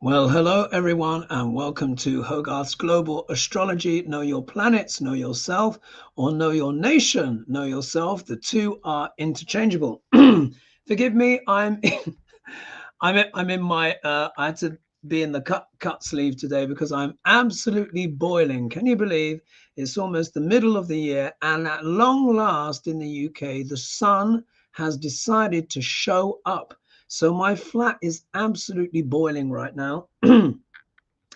Well, hello everyone, and welcome to Hogarth's Global Astrology. Know your planets, know yourself, or know your nation, know yourself. The two are interchangeable. Forgive me, I'm in my I had to be in the cut sleeve today because I'm absolutely boiling. Can you believe it's almost the middle of the year, and at long last in the UK, the sun has decided to show up. So my flat is absolutely boiling right now.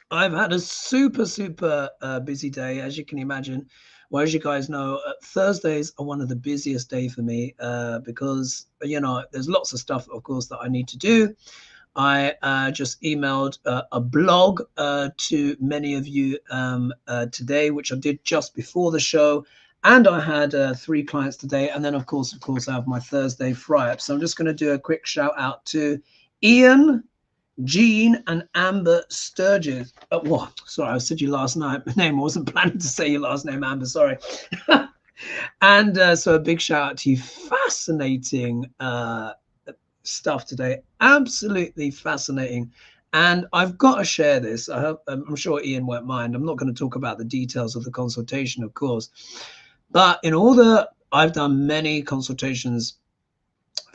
I've had a super busy day, as you can imagine. Well, as you guys know, Thursdays are one of the busiest days for me because, there's lots of stuff, of course, that I need to do. I just emailed a blog to many of you today, which I did just before the show. And I had 3 clients today. And then, of course, I have my Thursday fry-up. So I'm just going to do a quick shout out to Ian, Jean, and Amber Sturgis. What? Sorry, I said your last name. I wasn't planning to say your last name, Amber. Sorry. And so a big shout out to you. Fascinating stuff today. Absolutely fascinating. And I've got to share this. I'm sure Ian won't mind. I'm not going to talk about the details of the consultation, of course. But I've done many consultations,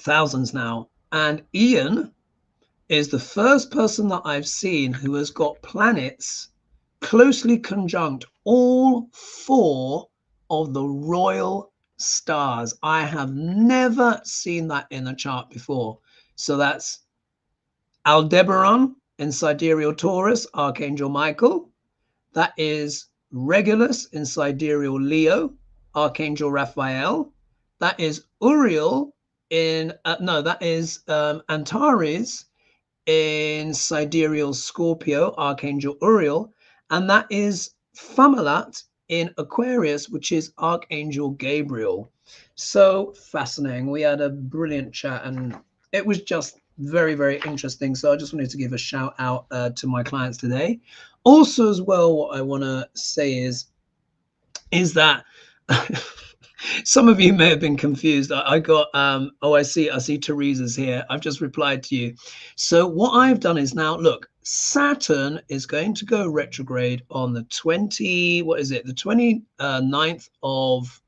thousands now. And Ian is the first person that I've seen who has got planets closely conjunct all 4 of the royal stars. I have never seen that in a chart before. So that's Aldebaran in sidereal Taurus, Archangel Michael. That is Regulus in sidereal Leo, Archangel Raphael. That is Uriel in Antares in sidereal Scorpio, Archangel Uriel. And that is Famalat in Aquarius, which is Archangel Gabriel. So fascinating. We had a brilliant chat and it was just very interesting. So I just wanted to give a shout out to my clients today. Also, as well, what I want to say is that some of you may have been confused. I got I see Teresa's here. I've just replied to you. So what I've done is now, look, Saturn is going to go retrograde on the 29th of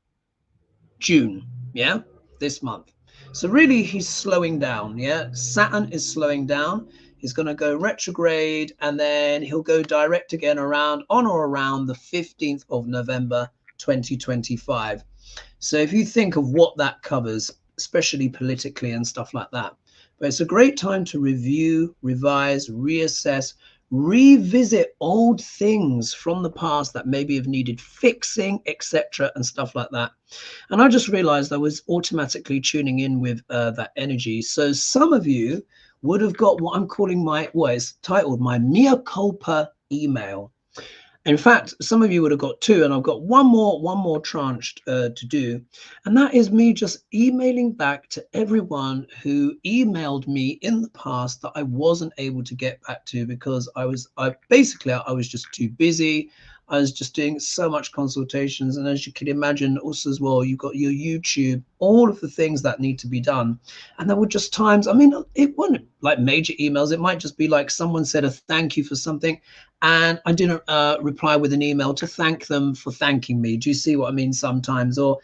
June, yeah, this month. So really he's slowing down, yeah. Saturn is slowing down. He's going to go retrograde and then he'll go direct again on or around the 15th of November 2025. So if you think of what that covers, especially politically and stuff like that, but it's a great time to review, revise, reassess, revisit old things from the past that maybe have needed fixing, etc., and stuff like that. And I just realized I was automatically tuning in with that energy. So some of you would have got what I'm calling it's titled my mea culpa email. In fact, some of you would have got 2, and I've got one more tranche to do. And that is me just emailing back to everyone who emailed me in the past that I wasn't able to get back to because I was just too busy. I was just doing so much consultations. And as you can imagine, also as well, you've got your YouTube, all of the things that need to be done. And there were just times, I mean, it wasn't like major emails. It might just be like someone said a thank you for something and I didn't reply with an email to thank them for thanking me. Do you see what I mean? Sometimes, or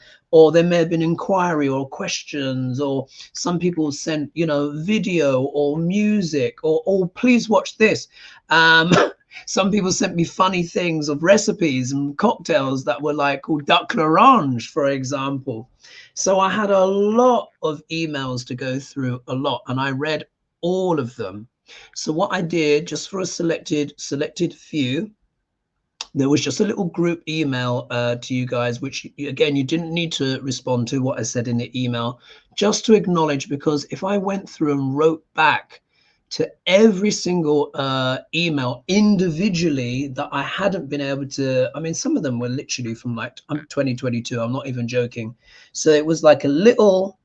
there may have been inquiry or questions, or some people sent, video or music, or please watch this. Some people sent me funny things of recipes and cocktails that were like called duck l'orange, for example. So I had a lot of emails to go through, and I read all of them. So what I did, just for a selected few, there was just a little group email to you guys, which again, you didn't need to respond to what I said in the email, just to acknowledge, because if I went through and wrote back to every single email individually that I hadn't been able to, I mean, some of them were literally from like 2022, I'm not even joking. So it was like a little,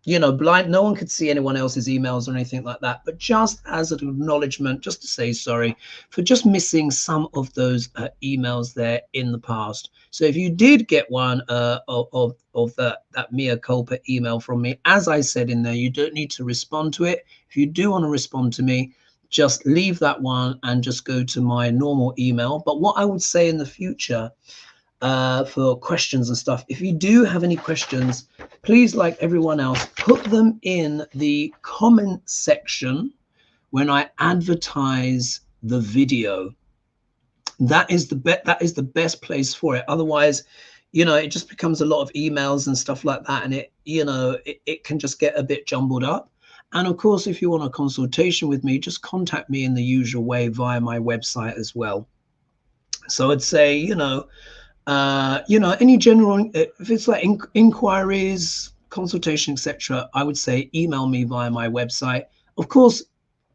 blind, no one could see anyone else's emails or anything like that, but just as an acknowledgement, just to say sorry for just missing some of those emails there in the past. So if you did get one of that mea culpa email from me, as I said in there, you don't need to respond to it. If you do want to respond to me, just leave that one and just go to my normal email. But what I would say in the future, for questions and stuff, if you do have any questions, please, like everyone else, put them in the comment section when I advertise the video. That is the best place for it. Otherwise, you know, it just becomes a lot of emails and stuff like that, and it, you know, it can just get a bit jumbled up. And of course, if you want a consultation with me, just contact me in the usual way via my website as well. So I'd say, you know, any general, if it's like inquiries, consultation, etc., I would say email me via my website. Of course,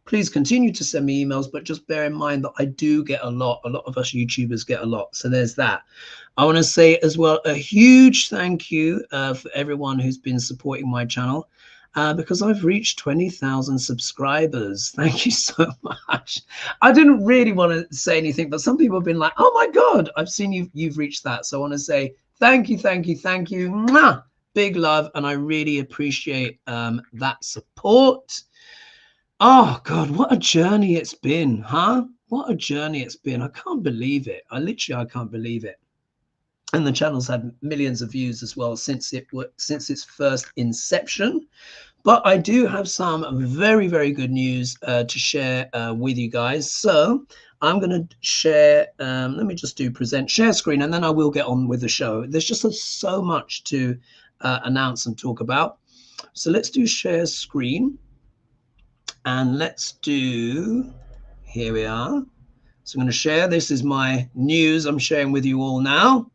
please continue to send me emails, but just bear in mind that I do get a lot of us YouTubers get a lot. So there's that. I want to say as well, a huge thank you for everyone who's been supporting my channel, because I've reached 20,000 subscribers. Thank you so much. I didn't really want to say anything, but some people have been like, oh my God, I've seen you've reached that. So I want to say thank you. Mwah! Big love. And I really appreciate that support. Oh God, what a journey it's been, huh? What a journey it's been. I can't believe it. I can't believe it. And the channel's had millions of views as well since its first inception. But I do have some very, very good news to share with you guys. So I'm going to share, let me just do present share screen, and then I will get on with the show. There's just so much to announce and talk about. So let's do share screen. And let's do, here we are. So I'm going to share, this is my news I'm sharing with you all now.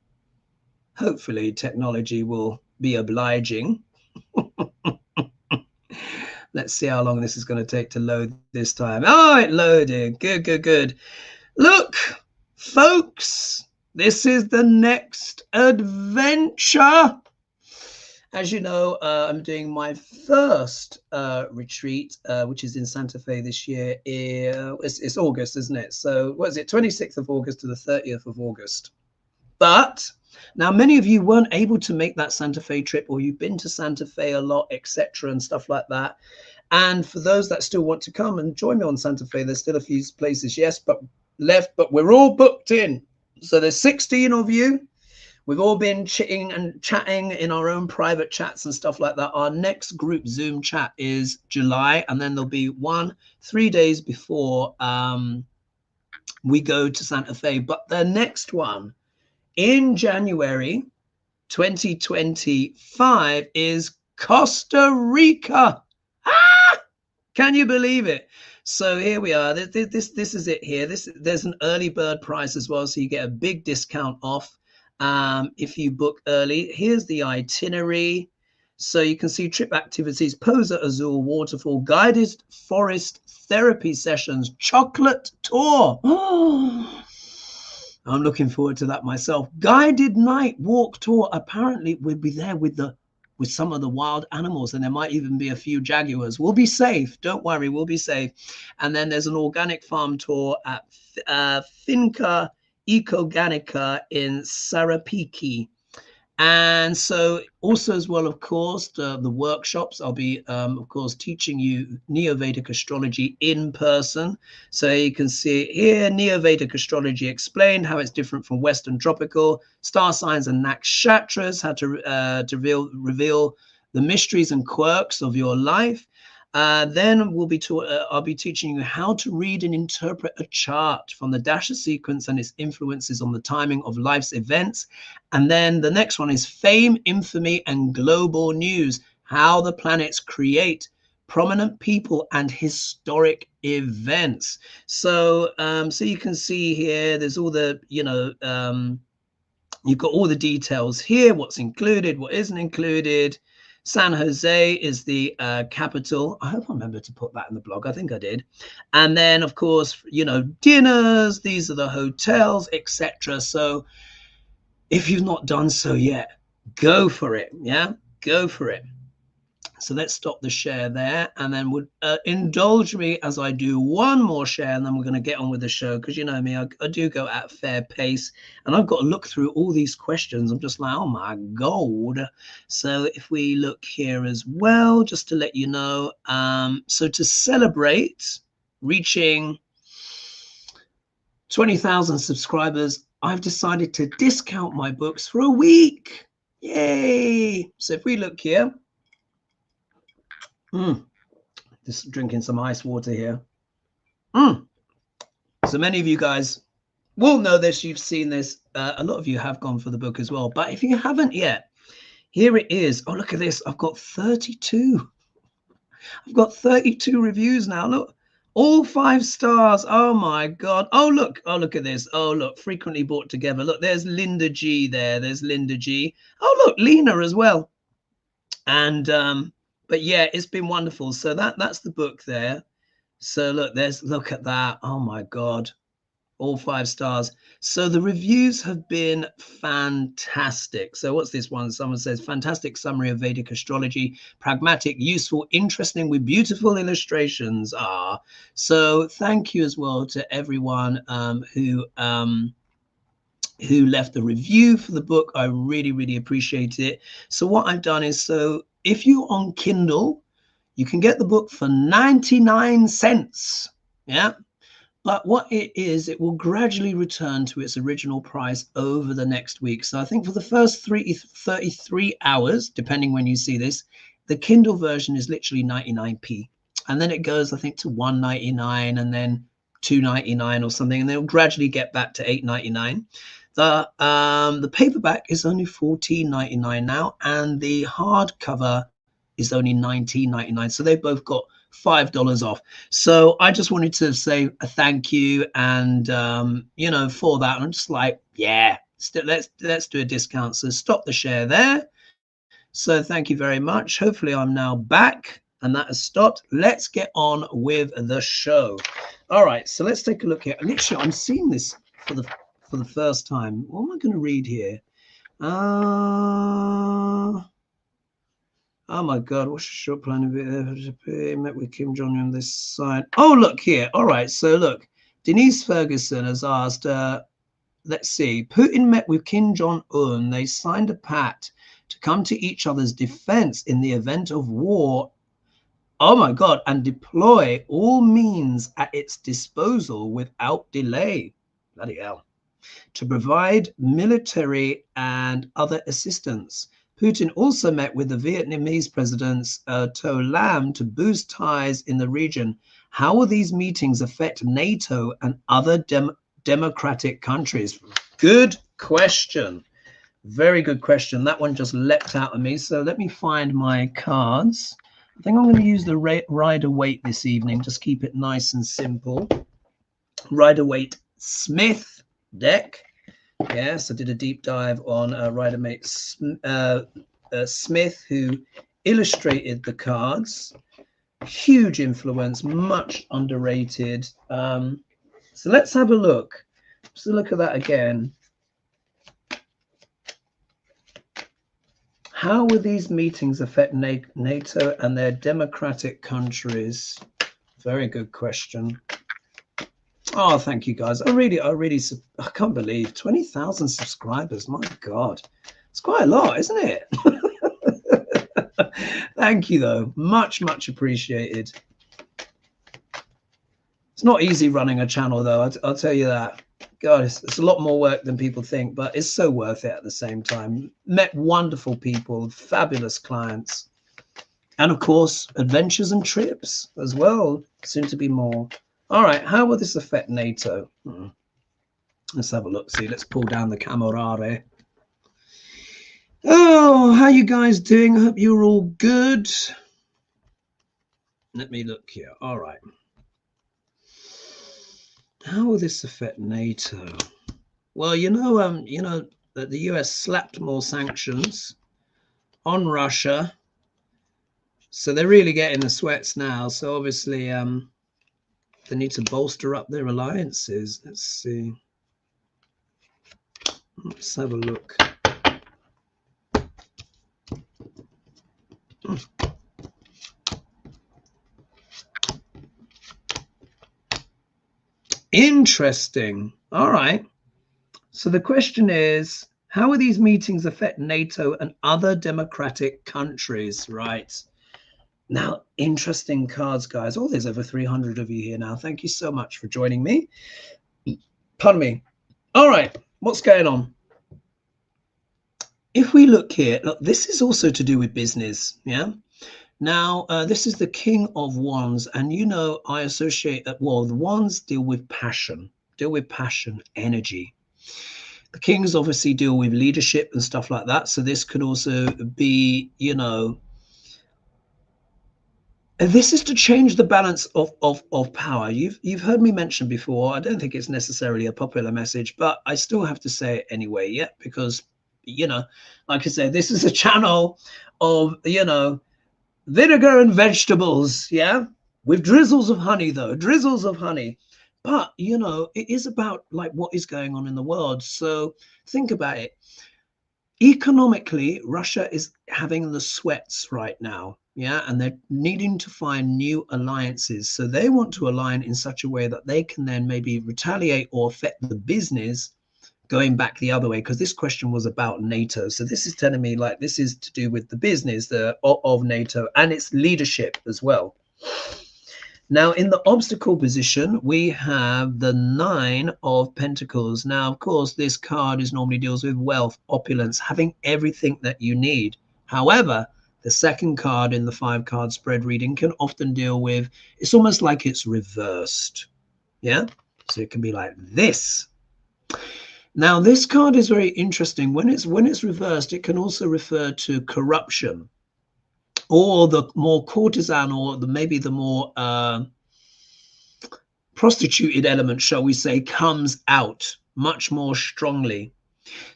Hopefully technology will be obliging. Let's see how long this is going to take to load this time. Oh, it loaded. Good. Look, folks, this is the next adventure. As you know, I'm doing my first retreat, which is in Santa Fe this year. It's August, isn't it? So what is it, 26th of August to the 30th of August. But now many of you weren't able to make that Santa Fe trip, or you've been to Santa Fe a lot, etc. and stuff like that. And for those that still want to come and join me on Santa Fe, there's still a few places, yes, but left, but we're all booked in. So there's 16 of you. We've all been chitting and chatting in our own private chats and stuff like that. Our next group Zoom chat is July, and then there'll be 3 days before we go to Santa Fe. But the next one in January 2025 is Costa Rica. Can you believe it? So here we are. This is it here. There's an early bird price as well, so you get a big discount off if you book early. Here's the itinerary. So you can see trip activities, Posa Azul waterfall, guided forest therapy sessions, chocolate tour. Oh, I'm looking forward to that myself. Guided night walk tour. Apparently we'll be there with some of the wild animals, and there might even be a few jaguars. We'll be safe. Don't worry, we'll be safe. And then there's an organic farm tour at Finca Ecoganica in Sarapiquí. And so also as well, of course, the workshops, I'll be, of course, teaching you Neo-Vedic astrology in person. So you can see here, Neo-Vedic astrology explained, how it's different from Western tropical, star signs and nakshatras, how to reveal the mysteries and quirks of your life. Then I'll be teaching you how to read and interpret a chart from the Dasha sequence and its influences on the timing of life's events. And then the next one is fame, infamy, and global news, how the planets create prominent people and historic events. So, so you can see here, there's all the, you've got all the details here, what's included, what isn't included. San Jose is the capital. I hope I remember to put that in the blog. I think I did. And then, of course, dinners. These are the hotels, etc. So if you've not done so yet, go for it. Yeah, go for it. So let's stop the share there, and then would indulge me as I do one more share, and then we're going to get on with the show, because you know me, I do go at a fair pace, and I've got to look through all these questions. I'm just like, oh my God. So if we look here as well, just to let you know, so to celebrate reaching 20,000 subscribers, I've decided to discount my books for a week. Yay! So if we look here, just drinking some ice water here. So many of you guys will know this. You've seen this. A lot of you have gone for the book as well. But if you haven't yet, here it is. Oh, look at this. I've got 32. I've got 32 reviews now. Look, all 5 stars. Oh my God. Oh, look at this. Oh, look, frequently bought together. Look, there's Linda G there. There's Linda G. Oh, look, Lena as well. And, but yeah, it's been wonderful. So that's the book there. So look at that. Oh my God. All 5 stars. So the reviews have been fantastic. So what's this one? Someone says, fantastic summary of Vedic astrology, pragmatic, useful, interesting, with beautiful illustrations. So thank you as well to everyone who left a review for the book. I really, really appreciate it. So what I've done is, so if you're on Kindle, you can get the book for 99 cents. Yeah. But what it is, it will gradually return to its original price over the next week. So I think for the first 33 hours, depending when you see this, the Kindle version is literally 99p. And then it goes, I think, to $1.99 and then $2.99 or something. And then it'll gradually get back to $8.99. The paperback is only $14.99 now. And the hardcover is only $19.99. So they've both got $5 off. So I just wanted to say a thank you and you know, for that. And I'm just like, yeah, let's do a discount. So stop the share there. So thank you very much. Hopefully I'm now back and that has stopped. Let's get on with the show. All right, so let's take a look here. Literally, I'm seeing this for the first time. What am I going to read here? Oh my God, what's the short plan of it? Met with Kim Jong on this side. Oh, look here. All right, so look, Denise Ferguson has asked, let's see, Putin met with Kim Jong-un. They signed a pact to come to each other's defense in the event of war. Oh my God, and deploy all means at its disposal without delay. Bloody hell. To provide military and other assistance. Putin also met with the Vietnamese President To Lam to boost ties in the region. How will these meetings affect NATO and other democratic countries? Good question. Very good question. That one just leapt out at me. So let me find my cards. I think I'm going to use the Rider-Waite this evening. Just keep it nice and simple. Rider-Waite Smith deck. Yes, I did a deep dive on Rider-Waite Smith, who illustrated the cards. Huge influence, much underrated. So let's have a look. So look at that again. How will these meetings affect NATO and their democratic countries? Very good question. Oh, thank you guys. I can't believe 20,000 subscribers. My God, it's quite a lot, isn't it? Thank you, though. Much, much appreciated. It's not easy running a channel, though. I'll tell you that. God, it's a lot more work than people think, but it's so worth it at the same time. Met wonderful people, fabulous clients. And of course, adventures and trips as well, soon to be more. All right, how will this affect NATO? Let's have a look. See, let's pull down the camera. Oh, how you guys doing? I hope you're all good. Let me look here. All right. How will this affect NATO? Well, you know that the US slapped more sanctions on Russia, so they're really getting the sweats now. So obviously, they need to bolster up their alliances. Let's see. Let's have a look. Interesting. All right. So the question is, how will these meetings affect NATO and other democratic countries? Right. Now, interesting cards, guys. Oh, there's over 300 of you here now. Thank you so much for joining me. Pardon me. All right, what's going on? If we look here, look, this is also to do with business, yeah? Now, this is the King of Wands, and you know, I associate that, well, the Wands deal with passion, energy. The Kings obviously deal with leadership and stuff like that, so this could also be, you know, this is to change the balance of power. You've heard me mention before, I don't think it's necessarily a popular message, but I still have to say it anyway, yeah, because, you know, like I said, this is a channel of, you know, vinegar and vegetables, yeah, with drizzles of honey, though, drizzles of honey. But, you know, it is about like what is going on in the world. So think about it. Economically, Russia is having the sweats right now, yeah, and they're needing to find new alliances. So they want to align in such a way that they can then maybe retaliate or affect the business going back the other way, because this question was about NATO. So this is telling me like this is to do with the business of NATO and its leadership as well. Now, in the obstacle position, we have the 9 of Pentacles. Now, of course, this card normally deals with wealth, opulence, having everything that you need. However, the second card in the 5-card spread reading can often deal with, it's almost like it's reversed. Yeah, so it can be like this. Now, this card is very interesting. When it's reversed, it can also refer to corruption, or the more courtesan, or maybe the more prostituted element, shall we say, comes out much more strongly.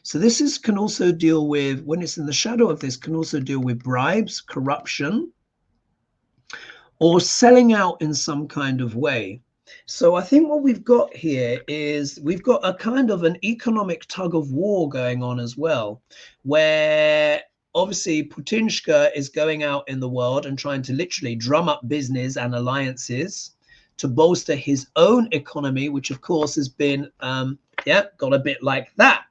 So this can also deal with, when it's in the shadow of this, can also deal with bribes, corruption, or selling out in some kind of way. So I think what we've got here is we've got a kind of an economic tug of war going on as well, where obviously Putinshka is going out in the world and trying to literally drum up business and alliances to bolster his own economy, which of course has been, got a bit like that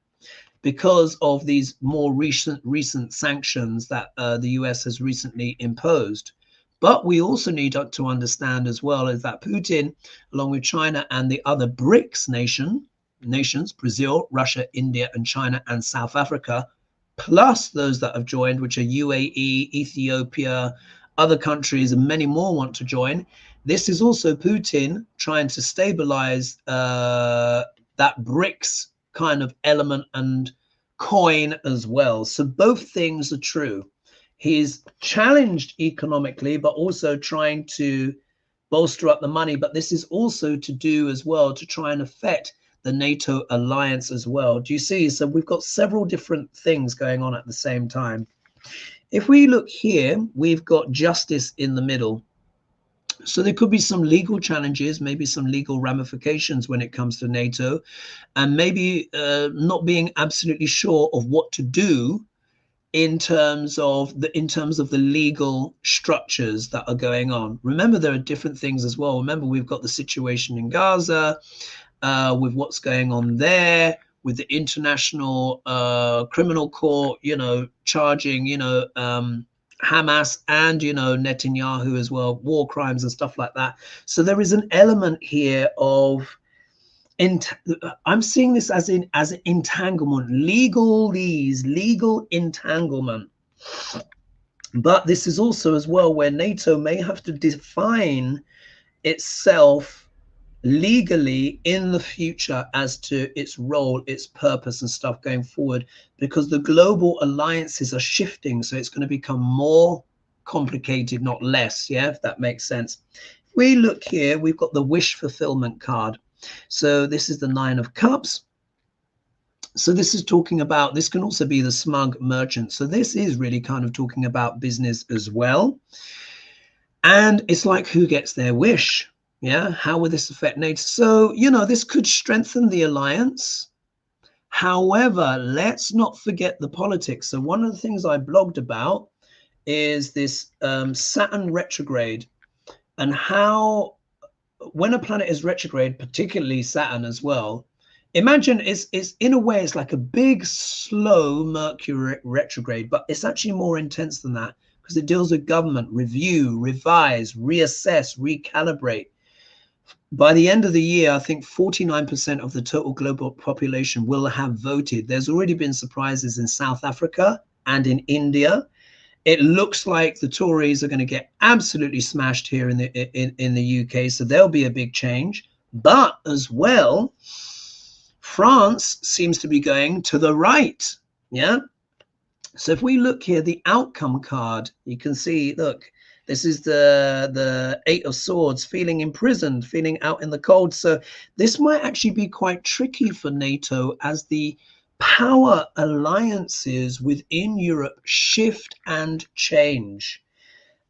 because of these more recent sanctions that the US has recently imposed. But we also need to understand as well is that Putin, along with China and the other BRICS nations, Brazil, Russia, India, and China, and South Africa, plus those that have joined, which are UAE, Ethiopia, other countries, and many more want to join. This is also Putin trying to stabilize that BRICS kind of element and coin as well. So both things are true. He's challenged economically, but also trying to bolster up the money. But this is also to do as well to try and affect the NATO alliance as well. Do you see? So we've got several different things going on at the same time. If we look here, we've got justice in the middle. So there could be some legal challenges, maybe some legal ramifications when it comes to NATO, and maybe not being absolutely sure of what to do in terms of the legal structures that are going on. Remember, there are different things as well. Remember, we've got the situation in Gaza, with what's going on there, with the International Criminal Court, you know, charging, you know, Hamas and, you know, Netanyahu as well, war crimes and stuff like that. So there is an element here of, I'm seeing this as an entanglement, legal entanglement. But this is also as well where NATO may have to define itself legally in the future as to its role, its purpose and stuff going forward, because the global alliances are shifting. So it's going to become more complicated, not less. Yeah, if that makes sense. If we look here, we've got the wish fulfillment card. So this is the 9 of Cups. So this is talking about, this can also be the smug merchant. So this is really kind of talking about business as well. And it's like, who gets their wish? Yeah, how will this affect NATO? So, you know, this could strengthen the alliance. However, let's not forget the politics. So one of the things I blogged about is this Saturn retrograde, and how when a planet is retrograde, particularly Saturn as well, imagine it's in a way, it's like a big, slow Mercury retrograde, but it's actually more intense than that, because it deals with government, review, revise, reassess, recalibrate. By the end of the year, I think 49% of the total global population will have voted. There's already been surprises in South Africa and in India. It looks like the Tories are going to get absolutely smashed here in the UK, so there'll be a big change. But as well, France seems to be going to the right. Yeah. So if we look here, the outcome card, you can see, look, this is the Eight of Swords, feeling imprisoned, feeling out in the cold. So this might actually be quite tricky for NATO as the power alliances within Europe shift and change.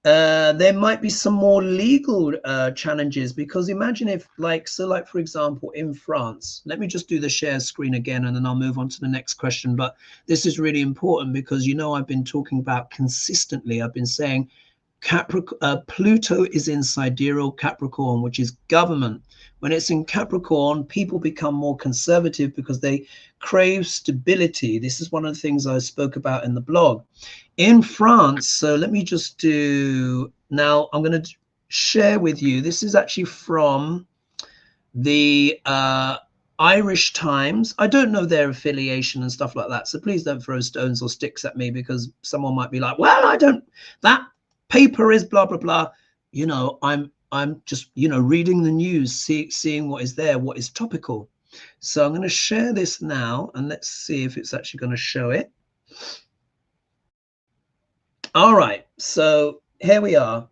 There might be some more legal challenges, because imagine if, like for example, in France, let me just do the share screen again and then I'll move on to the next question. But this is really important because, you know, I've been talking about consistently, I've been saying Pluto is in sidereal Capricorn, which is government. When it's in Capricorn, people become more conservative because they crave stability. This is one of the things I spoke about in the blog. In France, so let me just do, now I'm going to share with you, this is actually from the Irish Times. I don't know their affiliation and stuff like that, so please don't throw stones or sticks at me, because someone might be like, well, I don't, that paper is blah blah blah. You know, I'm just, you know, reading the news, seeing what is there, what is topical. So I'm going to share this now and let's see if it's actually going to show it. All right, so here we are.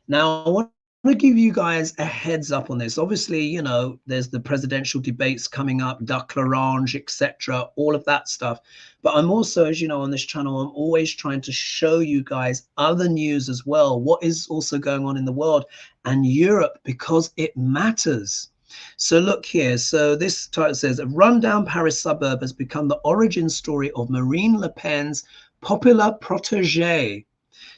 Now I want to give you guys a heads up on this. Obviously, you know, there's the presidential debates coming up, Duck L'Orange, etc., all of that stuff. But I'm also, as you know, on this channel, I'm always trying to show you guys other news as well, what is also going on in the world and Europe, because it matters. So look here. So this title says, a rundown Paris suburb has become the origin story of Marine Le Pen's popular protégé.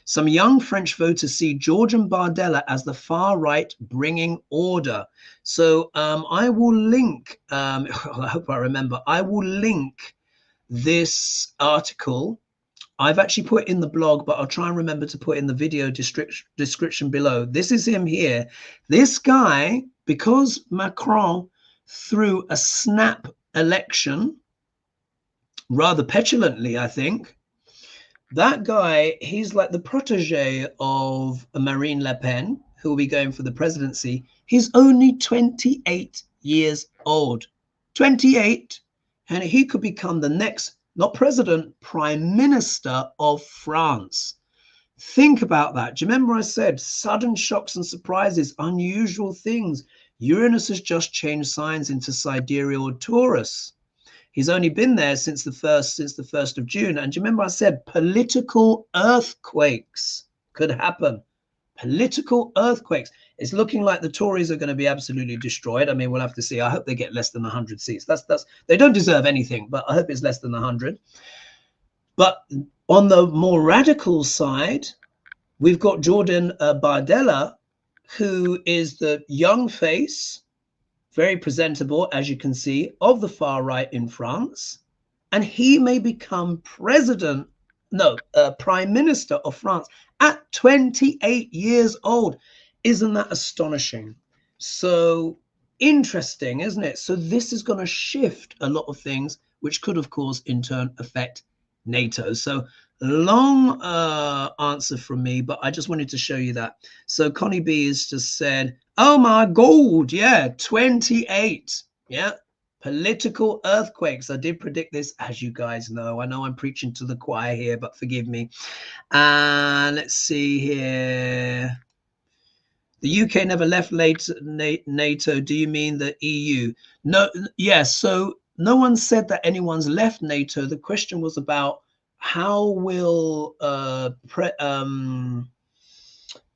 Some young French voters see George and Bardella as the far right bringing order. So I will link, I hope I remember, I will link this article. I've actually put it in the blog, but I'll try and remember to put in the video description below. This is him here. This guy, because Macron threw a snap election, rather petulantly, I think, that guy, he's like the protege of Marine Le Pen, who will be going for the presidency. He's only 28 years old. 28. And he could become the next, not president, prime minister of France. Think about that. Do you remember I said sudden shocks and surprises, unusual things? Uranus has just changed signs into sidereal Taurus. He's only been there since the 1st of June. And do you remember I said political earthquakes could happen? Political earthquakes. It's looking like the Tories are going to be absolutely destroyed. I mean, we'll have to see. I hope they get less than 100 seats. They don't deserve anything, but I hope it's less than 100. But on the more radical side, we've got Jordan Bardella, who is the young face, very presentable, as you can see, of the far right in France. And he may become prime minister of France at 28 years old. Isn't that astonishing? So interesting, isn't it? So this is going to shift a lot of things, which could, of course, in turn affect NATO. So long answer from me, but I just wanted to show you that. So Connie B has just said, oh my God, yeah, 28. Yeah, political earthquakes. I did predict this, as you guys know. I know I'm preaching to the choir here, but forgive me. And let's see here. The UK never left NATO. Do you mean the EU? No, yes. So no one said that anyone's left NATO. The question was about how will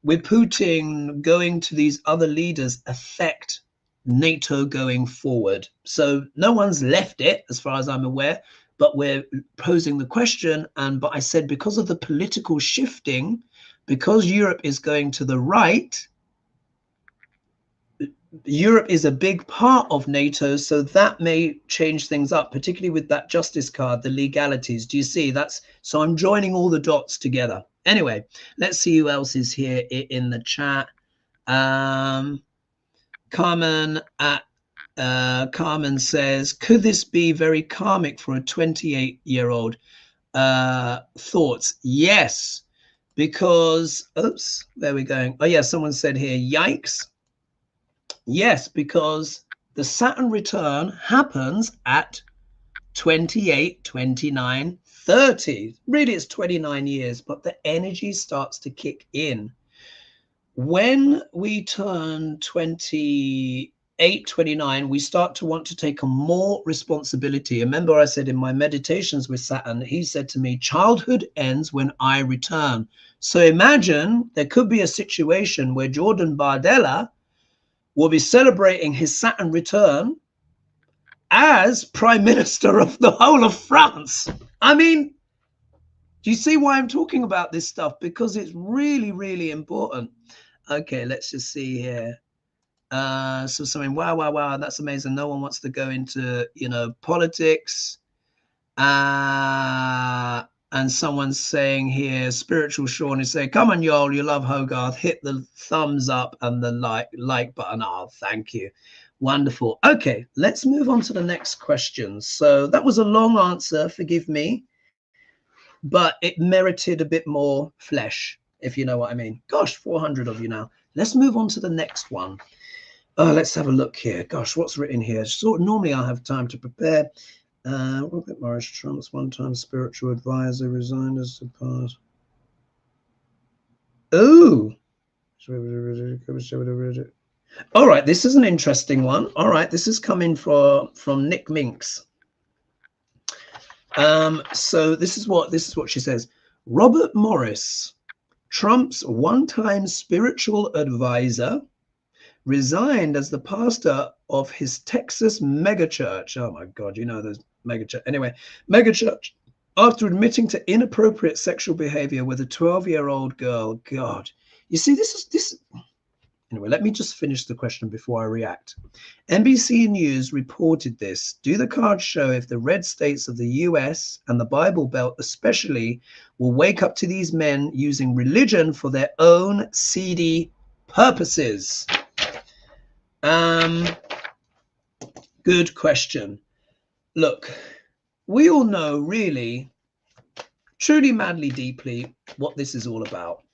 with Putin going to these other leaders affect NATO going forward? So no one's left it, as far as I'm aware, but we're posing the question. But I said, because of the political shifting, because Europe is going to the right, Europe is a big part of NATO, so that may change things up, particularly with that justice card, the legalities. Do you see? So I'm joining all the dots together. Anyway, let's see who else is here in the chat. Carmen says, could this be very karmic for a 28-year-old? Thoughts? Yes, because, oops, there we're going. Oh yeah, someone said here, yikes. Yes, because the Saturn return happens at 28, 29, 30. Really, it's 29 years, but the energy starts to kick in. When we turn 28, 29, we start to want to take on more responsibility. Remember, I said in my meditations with Saturn, he said to me, childhood ends when I return. So imagine there could be a situation where Jordan Bardella will be celebrating his Saturn return as Prime Minister of the whole of France. I mean, do you see why I'm talking about this stuff? Because it's really, really important. Okay, let's just see here. So something, wow, that's amazing. No one wants to go into, politics. And someone's saying here, Spiritual Sean is saying, come on, y'all, you love Hogarth. Hit the thumbs up and the like button. Oh, thank you. Wonderful. Okay, let's move on to the next question. So that was a long answer, forgive me, but it merited a bit more flesh, if you know what I mean. Gosh, 400 of you now. Let's move on to the next one. Let's have a look here. Gosh, what's written here? So normally I have time to prepare. Robert Morris, Trump's one-time spiritual advisor, resigned as the past. Oh. All right, this is an interesting one. All right, this is coming from Nick Minks. So this is what she says. Robert Morris, Trump's one-time spiritual advisor, resigned as the pastor of his Texas megachurch. Oh my God, those megachurch. Anyway, megachurch, after admitting to inappropriate sexual behavior with a 12-year-old girl. God, you see, this. Anyway, let me just finish the question before I react. NBC News reported this. Do the cards show if the red states of the US and the Bible Belt especially will wake up to these men using religion for their own seedy purposes? Good question. Look, we all know really, truly, madly, deeply what this is all about.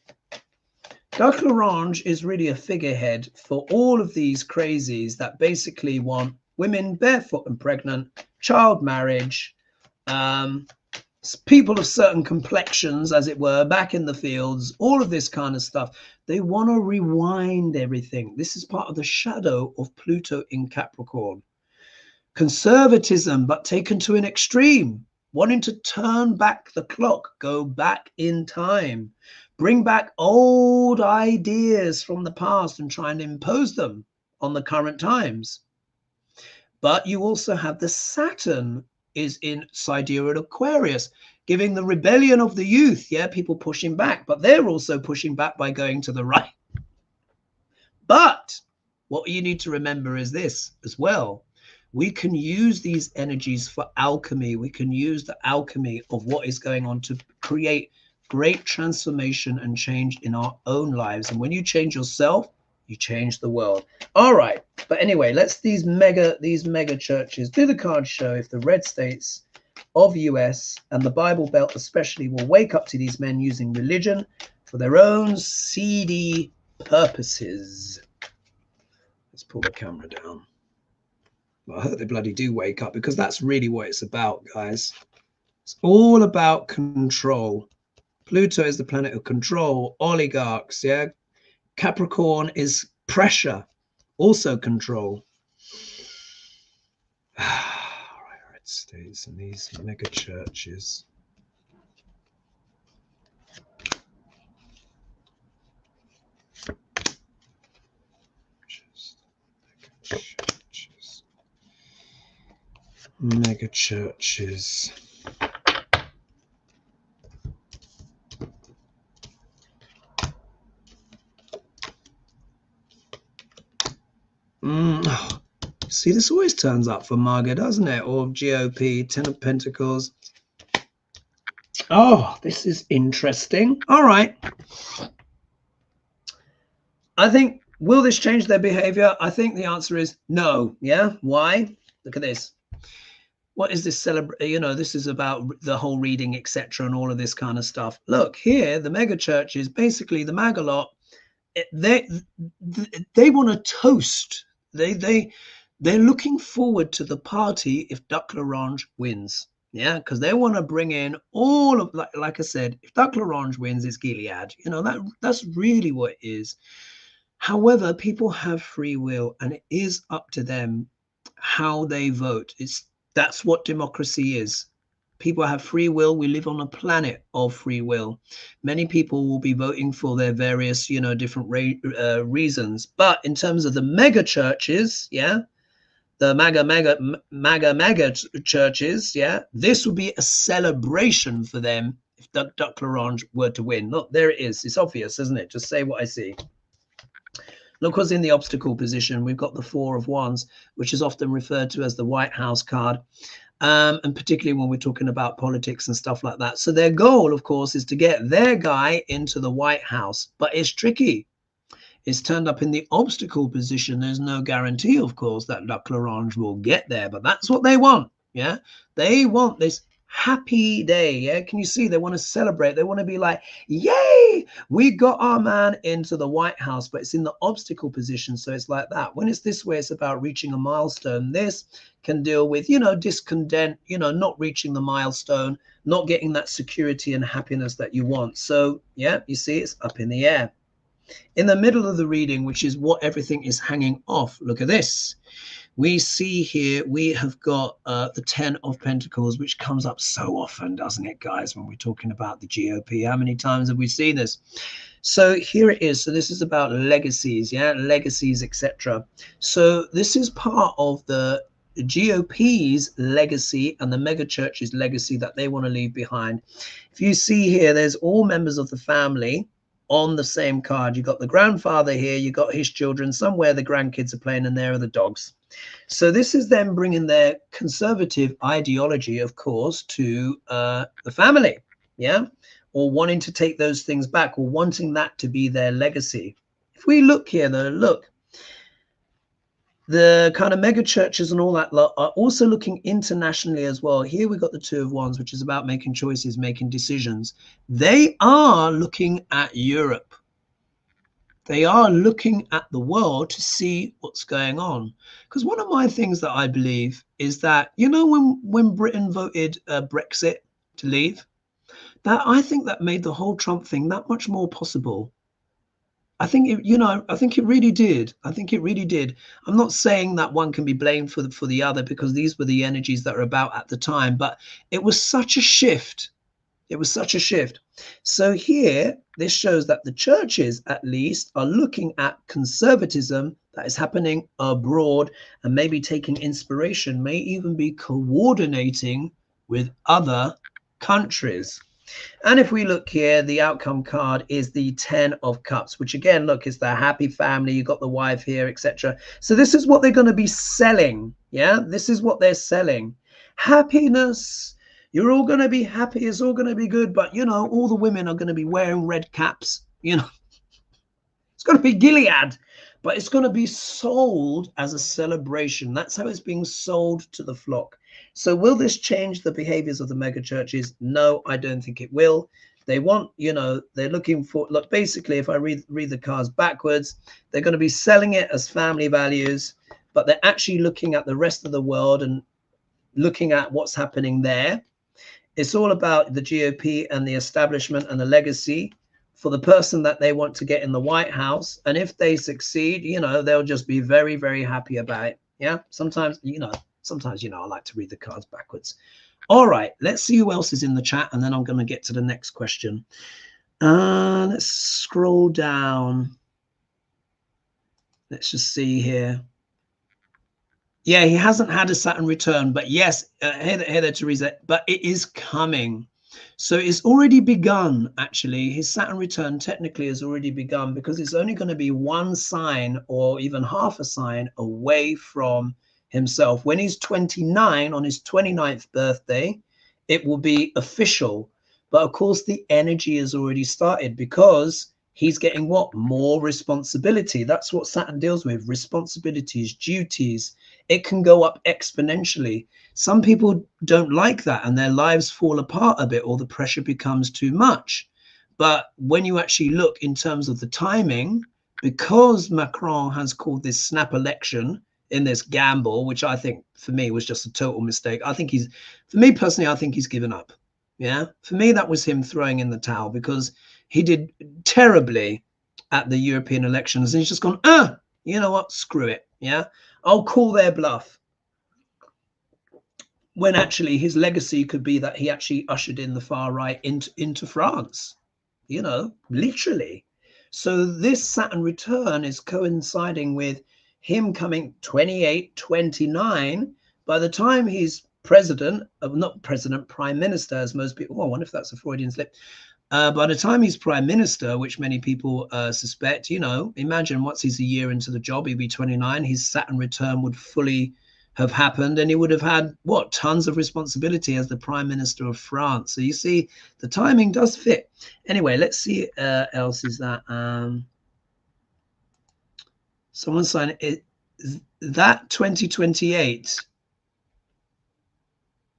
Dark L'Orange is really a figurehead for all of these crazies that basically want women barefoot and pregnant, child marriage, people of certain complexions, as it were, back in the fields, all of this kind of stuff. They want to rewind everything. This is part of the shadow of Pluto in Capricorn. Conservatism, but taken to an extreme, wanting to turn back the clock, go back in time, bring back old ideas from the past and try and impose them on the current times. But you also have the Saturn is in Sidereal Aquarius, giving the rebellion of the youth. Yeah, people pushing back, but they're also pushing back by going to the right. But what you need to remember is this as well. We can use these energies for alchemy. We can use the alchemy of what is going on to create great transformation and change in our own lives. And when you change yourself, you change the world. All right. But anyway, these mega churches, do the cards show if the red states of US and the Bible Belt especially will wake up to these men using religion for their own seedy purposes? Let's pull the camera down. Well, I hope they bloody do wake up, because that's really what it's about, guys. It's all about control. Pluto is the planet of control, oligarchs, yeah? Capricorn is pressure, also control. All right, red states and these mega churches. Mega churches. See, this always turns up for Margaret, doesn't it? Or GOP, Ten of Pentacles. Oh, this is interesting. All right. I think, will this change their behavior? I think the answer is no. Yeah. Why? Look at this. What is this you know, this is about the whole reading, etc., and all of this kind of stuff. Look here, the mega churches, basically the MAGA lot, they want to toast. They're looking forward to the party if Duck L'Orange wins. Yeah, because they want to bring in all of, like I said, if Duck L'Orange wins, it's Gilead. You know, that's really what it is. However, people have free will, and it is up to them how they vote. That's what democracy is. People have free will. We live on a planet of free will. Many people will be voting for their various, you know, different reasons. But in terms of the mega churches, yeah, the mega churches, yeah, this would be a celebration for them if Duck L'Orange were to win. Look, there it is. It's obvious, isn't it? Just say what I see. Look what's in the obstacle position. We've got the Four of Wands, which is often referred to as the White House card. And particularly when we're talking about politics and stuff like that. So their goal, of course, is to get their guy into the White House. But it's tricky. It's turned up in the obstacle position. There's no guarantee, of course, that Duck L'Orange will get there. But that's what they want. Yeah, they want this happy day. Yeah, can you see? They want to celebrate. They want to be like, yay, we got our man into the White House. But it's in the obstacle position, so it's like that. When it's this way, it's about reaching a milestone. This can deal with, you know, discontent, you know, not reaching the milestone, not getting that security and happiness that you want. So yeah, you see, it's up in the air. In the middle of the reading, which is what everything is hanging off, look at this. We see here, we have got the 10 of Pentacles, which comes up so often, doesn't it, guys, when we're talking about the GOP? How many times have we seen this? So here it is. So this is about legacies, yeah, legacies, etc. So this is part of the GOP's legacy and the mega church's legacy that they want to leave behind. If you see here, there's all members of the family on the same card. You got the grandfather here, you got his children, somewhere the grandkids are playing, and there are the dogs. So this is them bringing their conservative ideology, of course, to the family, yeah, or wanting to take those things back, or wanting that to be their legacy. If we look here, though, look, the kind of mega churches and all that lot are also looking internationally as well. Here we've got the Two of Wands, which is about making choices, making decisions. They are looking at Europe. They are looking at the world to see what's going on. Because one of my things that I believe is that, you know, when Britain voted Brexit to leave, that I think that made the whole Trump thing that much more possible. I think it, you know, I think it really did. I think it really did. I'm not saying that one can be blamed for the other, because these were the energies that were about at the time, but it was such a shift. It was such a shift. So here, this shows that the churches, at least, are looking at conservatism that is happening abroad, and maybe taking inspiration, may even be coordinating with other countries. And if we look here, the outcome card is the 10 of Cups, which again, look, is the happy family. You got the wife here, etc. So this is what they're going to be selling. Yeah, this is what they're selling. Happiness. You're all going to be happy. It's all going to be good. But, you know, all the women are going to be wearing red caps. You know, it's going to be Gilead, but it's going to be sold as a celebration. That's how it's being sold to the flock. So will this change the behaviors of the mega churches? No, I don't think it will. They want, you know, they're looking for, look, basically, if I read the cards backwards, they're going to be selling it as family values, but they're actually looking at the rest of the world and looking at what's happening there. It's all about the GOP and the establishment and the legacy for the person that they want to get in the White House. And if they succeed, you know, they'll just be very, very happy about it. Yeah, sometimes, you know, I like to read the cards backwards. All right, let's see who else is in the chat, and then I'm going to get to the next question. Let's scroll down. Let's just see here. Yeah, he hasn't had a Saturn return, but yes, hey there, Teresa, but it is coming. So it's already begun, actually. His Saturn return technically has already begun, because it's only going to be one sign or even half a sign away from himself. When he's 29, on his 29th birthday, it will be official. But of course, the energy has already started because he's getting what? More responsibility. That's what Saturn deals with. Responsibilities, duties. It can go up exponentially. Some people don't like that and their lives fall apart a bit or the pressure becomes too much. But when you actually look in terms of the timing, because Macron has called this snap election in this gamble, which I think for me was just a total mistake. I think he's, for me personally, I think he's given up. Yeah, for me, that was him throwing in the towel because he did terribly at the European elections. And he's just gone, you know what? Screw it. Yeah, I'll call their bluff. When actually his legacy could be that he actually ushered in the far right into France, you know, literally. So this Saturn return is coinciding with him coming 28, 29. By the time he's president, not president, prime minister, as most people, I wonder if that's a Freudian slip. By the time he's prime minister, which many people suspect, you know, imagine once he's a year into the job, he'd be 29, his Saturn return would fully have happened and he would have had what, tons of responsibility as the prime minister of France. So you see, the timing does fit. Anyway, let's see else is that someone's saying it, that 2028.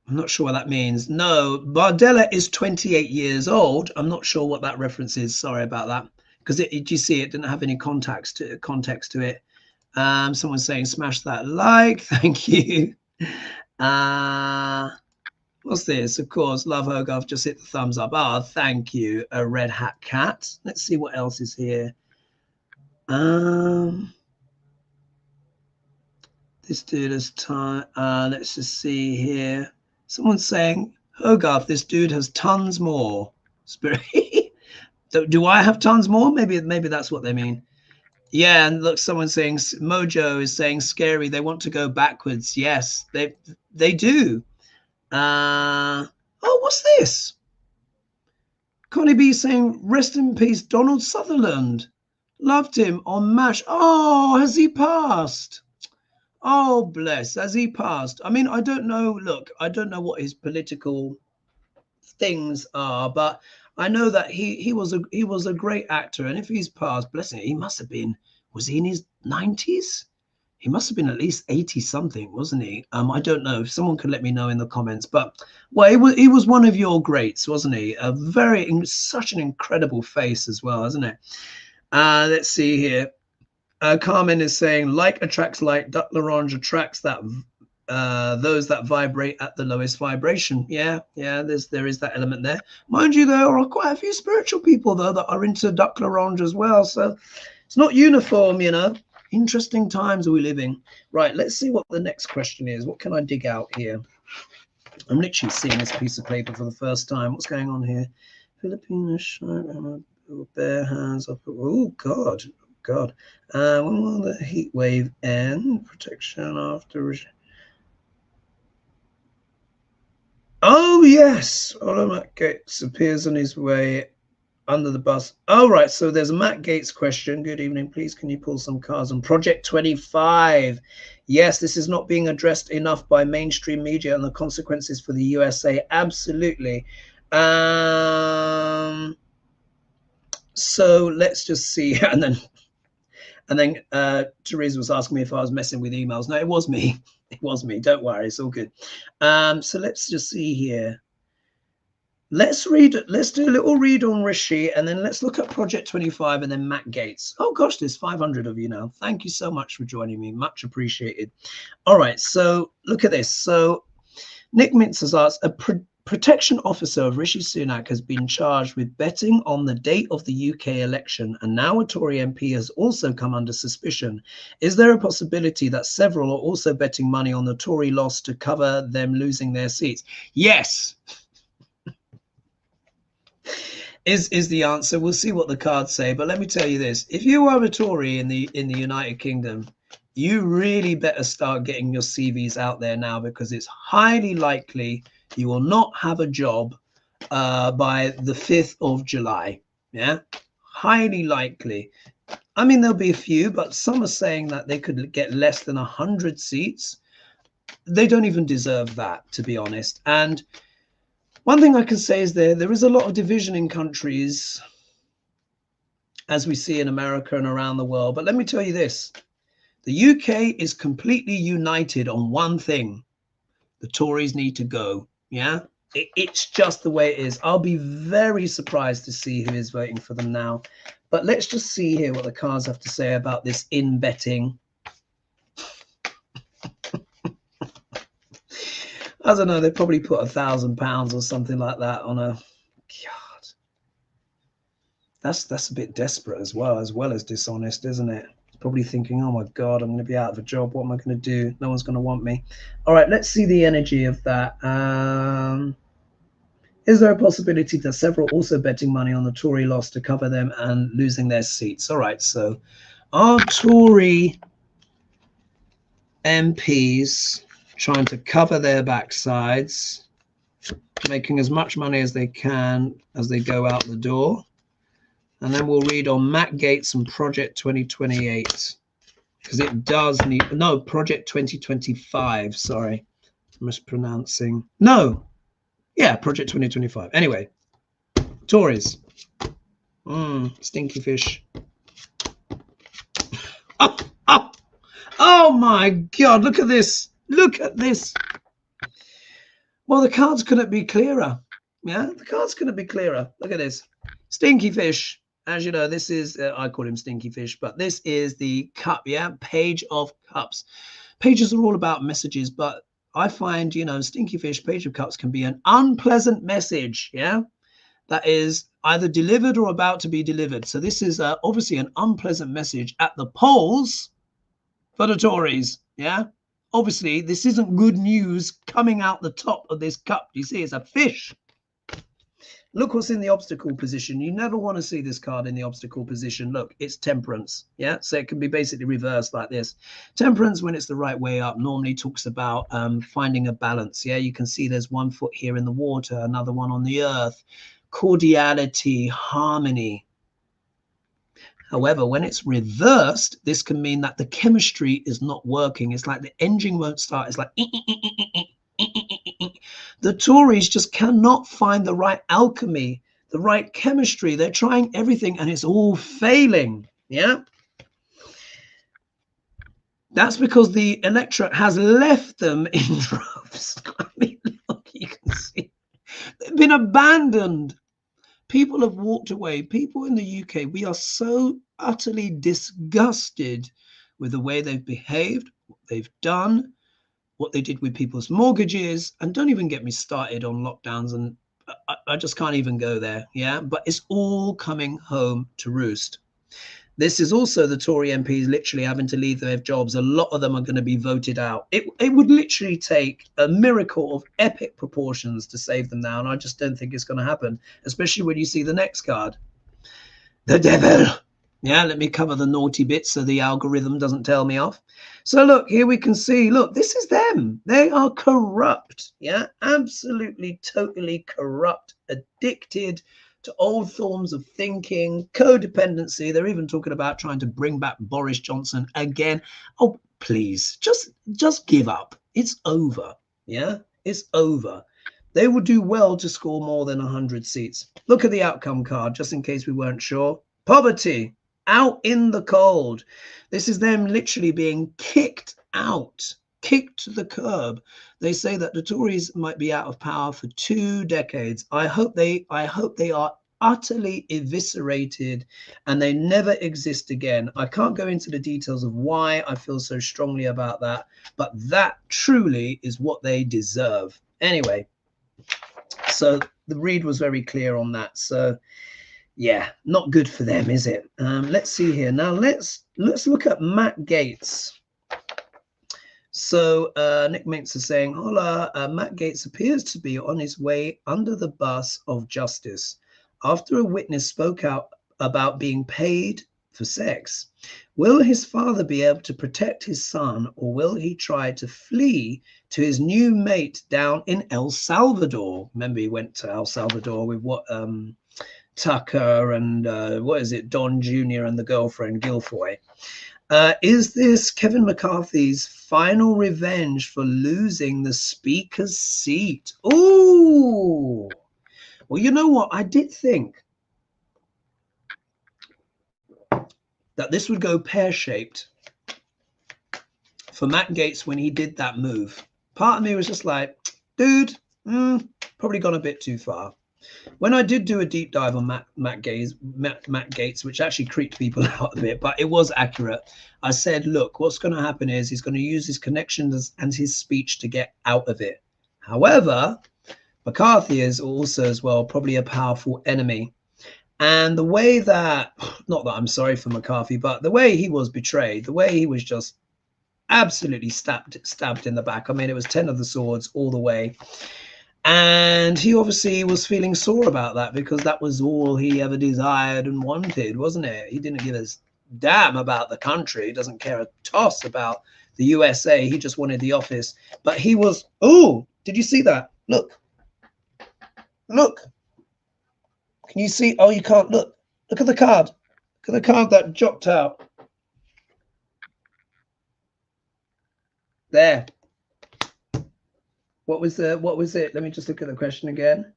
I'm not sure what that means. No, Bardella is 28 years old. I'm not sure what that reference is. Sorry about that, because you see it didn't have any context to it. Someone's saying smash that like. Thank you. What's this? Of course, Love Hogarth just hit the thumbs up. Oh, thank you, a Red Hat Cat. Let's see what else is here. This dude has time. Let's just see here. Someone's saying, Hogarth, this dude has tons more. Spirit. Do I have tons more? Maybe that's what they mean. Yeah, and look, someone's saying, Mojo is saying scary. They want to go backwards. Yes, they do. Oh, what's this? Connie B saying, rest in peace, Donald Sutherland. Loved him on MASH. Oh, has he passed? Oh, bless. Has he passed? I mean, I don't know. Look, I don't know what his political things are, but I know that he was a great actor, and if he's passed, bless him, he must have been, was he in his 90s? He must have been at least 80 something, wasn't he? I don't know. If someone could let me know in the comments, but well, he was one of your greats, wasn't he? Such an incredible face as well, isn't it? Let's see here. Carmen is saying like attracts like, Duck L'Orange attracts that those that vibrate at the lowest vibration. Yeah, there is that element there. Mind you, there are quite a few spiritual people though that are into Duck L'Orange as well, so it's not uniform, you know. Interesting times we live in. Right, let's see what the next question is. What can I dig out here? I'm literally seeing this piece of paper for the first time. What's going on here? Filipino bare hands up. Oh God. When will the heat wave end? Protection after. Oh yes, Matt Gaetz appears on his way under the bus. Oh right, so there's a Matt Gaetz question. Good evening, please can you pull some cards on Project 25? Yes, this is not being addressed enough by mainstream media and the consequences for the USA. Absolutely. So let's just see. And then Therese was asking me if I was messing with emails. No, it was me. It was me. Don't worry. It's all good. So let's just see here. Let's do a little read on Rishi, and then let's look at Project 25 and then Matt Gaetz. Oh, gosh, there's 500 of you now. Thank you so much for joining me. Much appreciated. All right. So look at this. So Nick Mintz has asked, a protection officer of Rishi Sunak has been charged with betting on the date of the UK election, and now a Tory MP has also come under suspicion. Is there a possibility that several are also betting money on the Tory loss to cover them losing their seats? Yes. Is the answer. We'll see what the cards say, but let me tell you this. If you are a Tory in the United Kingdom, you really better start getting your CVs out there now, because it's highly likely you will not have a job by the 5th of July. Yeah, highly likely. I mean, there'll be a few, but some are saying that they could get less than 100 seats. They don't even deserve that, to be honest. And One thing I can say is there is a lot of division in countries, as we see in America and around the world. But let me tell you this. The UK is completely united on one thing. The Tories need to go. Yeah, it's just the way it is. I'll be very surprised to see who is voting for them now. But let's just see here what the cards have to say about this in-betting. I don't know, they probably put £1,000 or something like that on a... God. That's a bit desperate as well as dishonest, isn't it? Probably thinking, oh my God, I'm going to be out of a job. What am I going to do? No one's going to want me. All right, let's see the energy of that. Is there a possibility that several also betting money on the Tory loss to cover them and losing their seats? All right, so are Tory MPs trying to cover their backsides, making as much money as they can as they go out the door? And then we'll read on Matt Gaetz and Project 2028, because it does need, no, Project 2025, sorry, mispronouncing. No, yeah, Project 2025. Anyway, Tories. Stinky fish. Oh my God, look at this. Look at this. Well, the cards couldn't be clearer. Yeah, the cards couldn't be clearer. Look at this. Stinky fish. As you know, this is, I call him Stinky Fish, but this is the cup, yeah? Page of Cups. Pages are all about messages, but I find, you know, Stinky Fish, Page of Cups can be an unpleasant message, yeah? That is either delivered or about to be delivered. So this is obviously an unpleasant message at the polls for the Tories, yeah? Obviously, this isn't good news coming out the top of this cup. You see, it's a fish. Look what's in the obstacle position. You never want to see this card in the obstacle position. Look, it's Temperance. Yeah, so it can be basically reversed like this. Temperance, when it's the right way up, normally talks about finding a balance. Yeah, you can see there's one foot here in the water, another one on the earth. Cordiality, harmony. However, when it's reversed, this can mean that the chemistry is not working. It's like the engine won't start. It's like... The Tories just cannot find the right alchemy, the right chemistry. They're trying everything and it's all failing. Yeah. That's because the electorate has left them in droves. I mean, look, you can see they've been abandoned. People have walked away. People in the UK, we are so utterly disgusted with the way they've behaved, what they've done, what they did with people's mortgages, and don't even get me started on lockdowns, and I just can't even go there, yeah? But it's all coming home to roost. This is also the Tory MPs literally having to leave their jobs. A lot of them are going to be voted out. It would literally take a miracle of epic proportions to save them now, and I just don't think it's going to happen, especially when you see the next card. The devil. Yeah, let me cover the naughty bits so the algorithm doesn't tell me off. So look, here we can see, look, this is them. They are corrupt. Yeah, absolutely, totally corrupt, addicted to old forms of thinking, codependency. They're even talking about trying to bring back Boris Johnson again. Oh, please, just give up. It's over. Yeah, it's over. They will do well to score more than 100 seats. Look at the outcome card, just in case we weren't sure. Poverty. Out in the cold. This is them literally being kicked out, kicked to the curb. They say that the Tories might be out of power for 2 decades. I hope they are utterly eviscerated and they never exist again. I can't go into the details of why I feel so strongly about that, but that truly is what they deserve. Anyway, so the read was very clear on that. So yeah, not good for them, is it? Let's see here. Now let's look at Matt Gaetz. So Nick Minx is saying, hola, Matt Gaetz appears to be on his way under the bus of justice after a witness spoke out about being paid for sex. Will his father be able to protect his son, or will he try to flee to his new mate down in El Salvador? Remember, he went to El Salvador with what... Tucker and what is it, Don Jr. and the girlfriend Guilfoyle. Is this Kevin McCarthy's final revenge for losing the speaker's seat? Ooh. Well, you know what? I did think that this would go pear-shaped for Matt Gaetz when he did that move. Part of me was just like, dude, probably gone a bit too far. When I did do a deep dive on Matt Gaetz, which actually creeped people out a bit, but it was accurate, I said, look, what's going to happen is he's going to use his connections and his speech to get out of it. However, McCarthy is also as well probably a powerful enemy. And the way that, not that I'm sorry for McCarthy, but the way he was betrayed, the way he was just absolutely stabbed in the back. I mean, it was 10 of the swords all the way. And he obviously was feeling sore about that because that was all he ever desired and wanted, wasn't it? He didn't give a damn about the country. He doesn't care a toss about the USA. He just wanted the office. But he was, oh, did you see that? Look. Look. Can you see? Oh, you can't. Look. Look at the card. Look at the card that dropped out. There. What was it? Let me just look at the question again.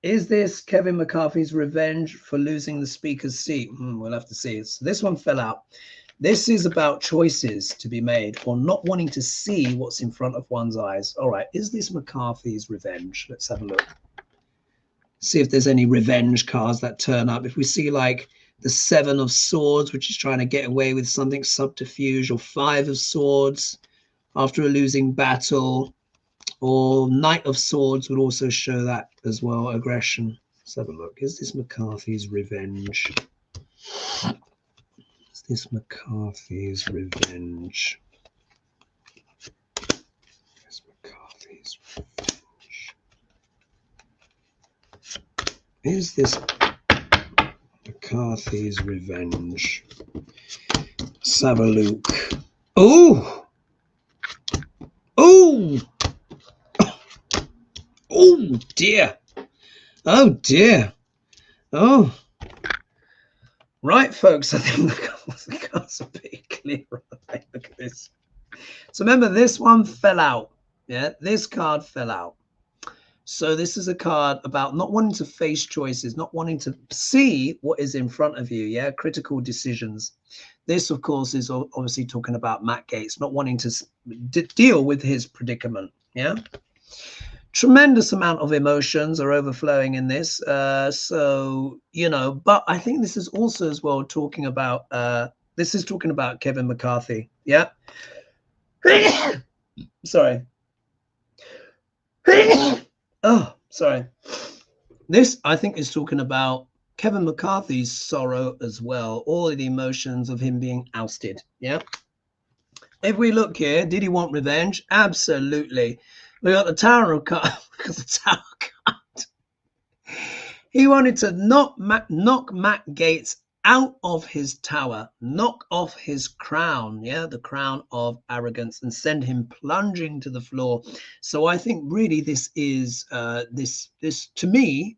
Is this Kevin McCarthy's revenge for losing the speaker's seat? We'll have to see. So this one fell out. This is about choices to be made or not wanting to see what's in front of one's eyes. All right. Is this McCarthy's revenge? Let's have a look. See if there's any revenge cards that turn up. If we see like the 7 of Swords, which is trying to get away with something, subterfuge, or 5 of Swords after a losing battle, or Knight of Swords would also show that as well, aggression. Let's have a look. Is this McCarthy's revenge? Is this McCarthy's revenge? Is McCarthy's revenge? Is this McCarthy's revenge? Let's have a look. Oh! Oh! Oh dear. Oh dear. Oh. Right, folks. I think the cards are pretty clear. Right? Look at this. So remember, this one fell out. Yeah, this card fell out. So this is a card about not wanting to face choices, not wanting to see what is in front of you. Yeah, critical decisions. This, of course, is obviously talking about Matt Gaetz, not wanting to deal with his predicament. Yeah. Tremendous amount of emotions are overflowing in this. So, you know, but I think this is also as well talking about, this is talking about Kevin McCarthy. Yeah. Sorry. Oh, sorry. This, I think, is talking about Kevin McCarthy's sorrow as well. All of the emotions of him being ousted. Yeah. If we look here, did he want revenge? Absolutely. We got the Tower card. Because the Tower card. He wanted to knock Matt Gaetz out of his tower, knock off his crown, yeah, the crown of arrogance, and send him plunging to the floor. So I think really this is this to me.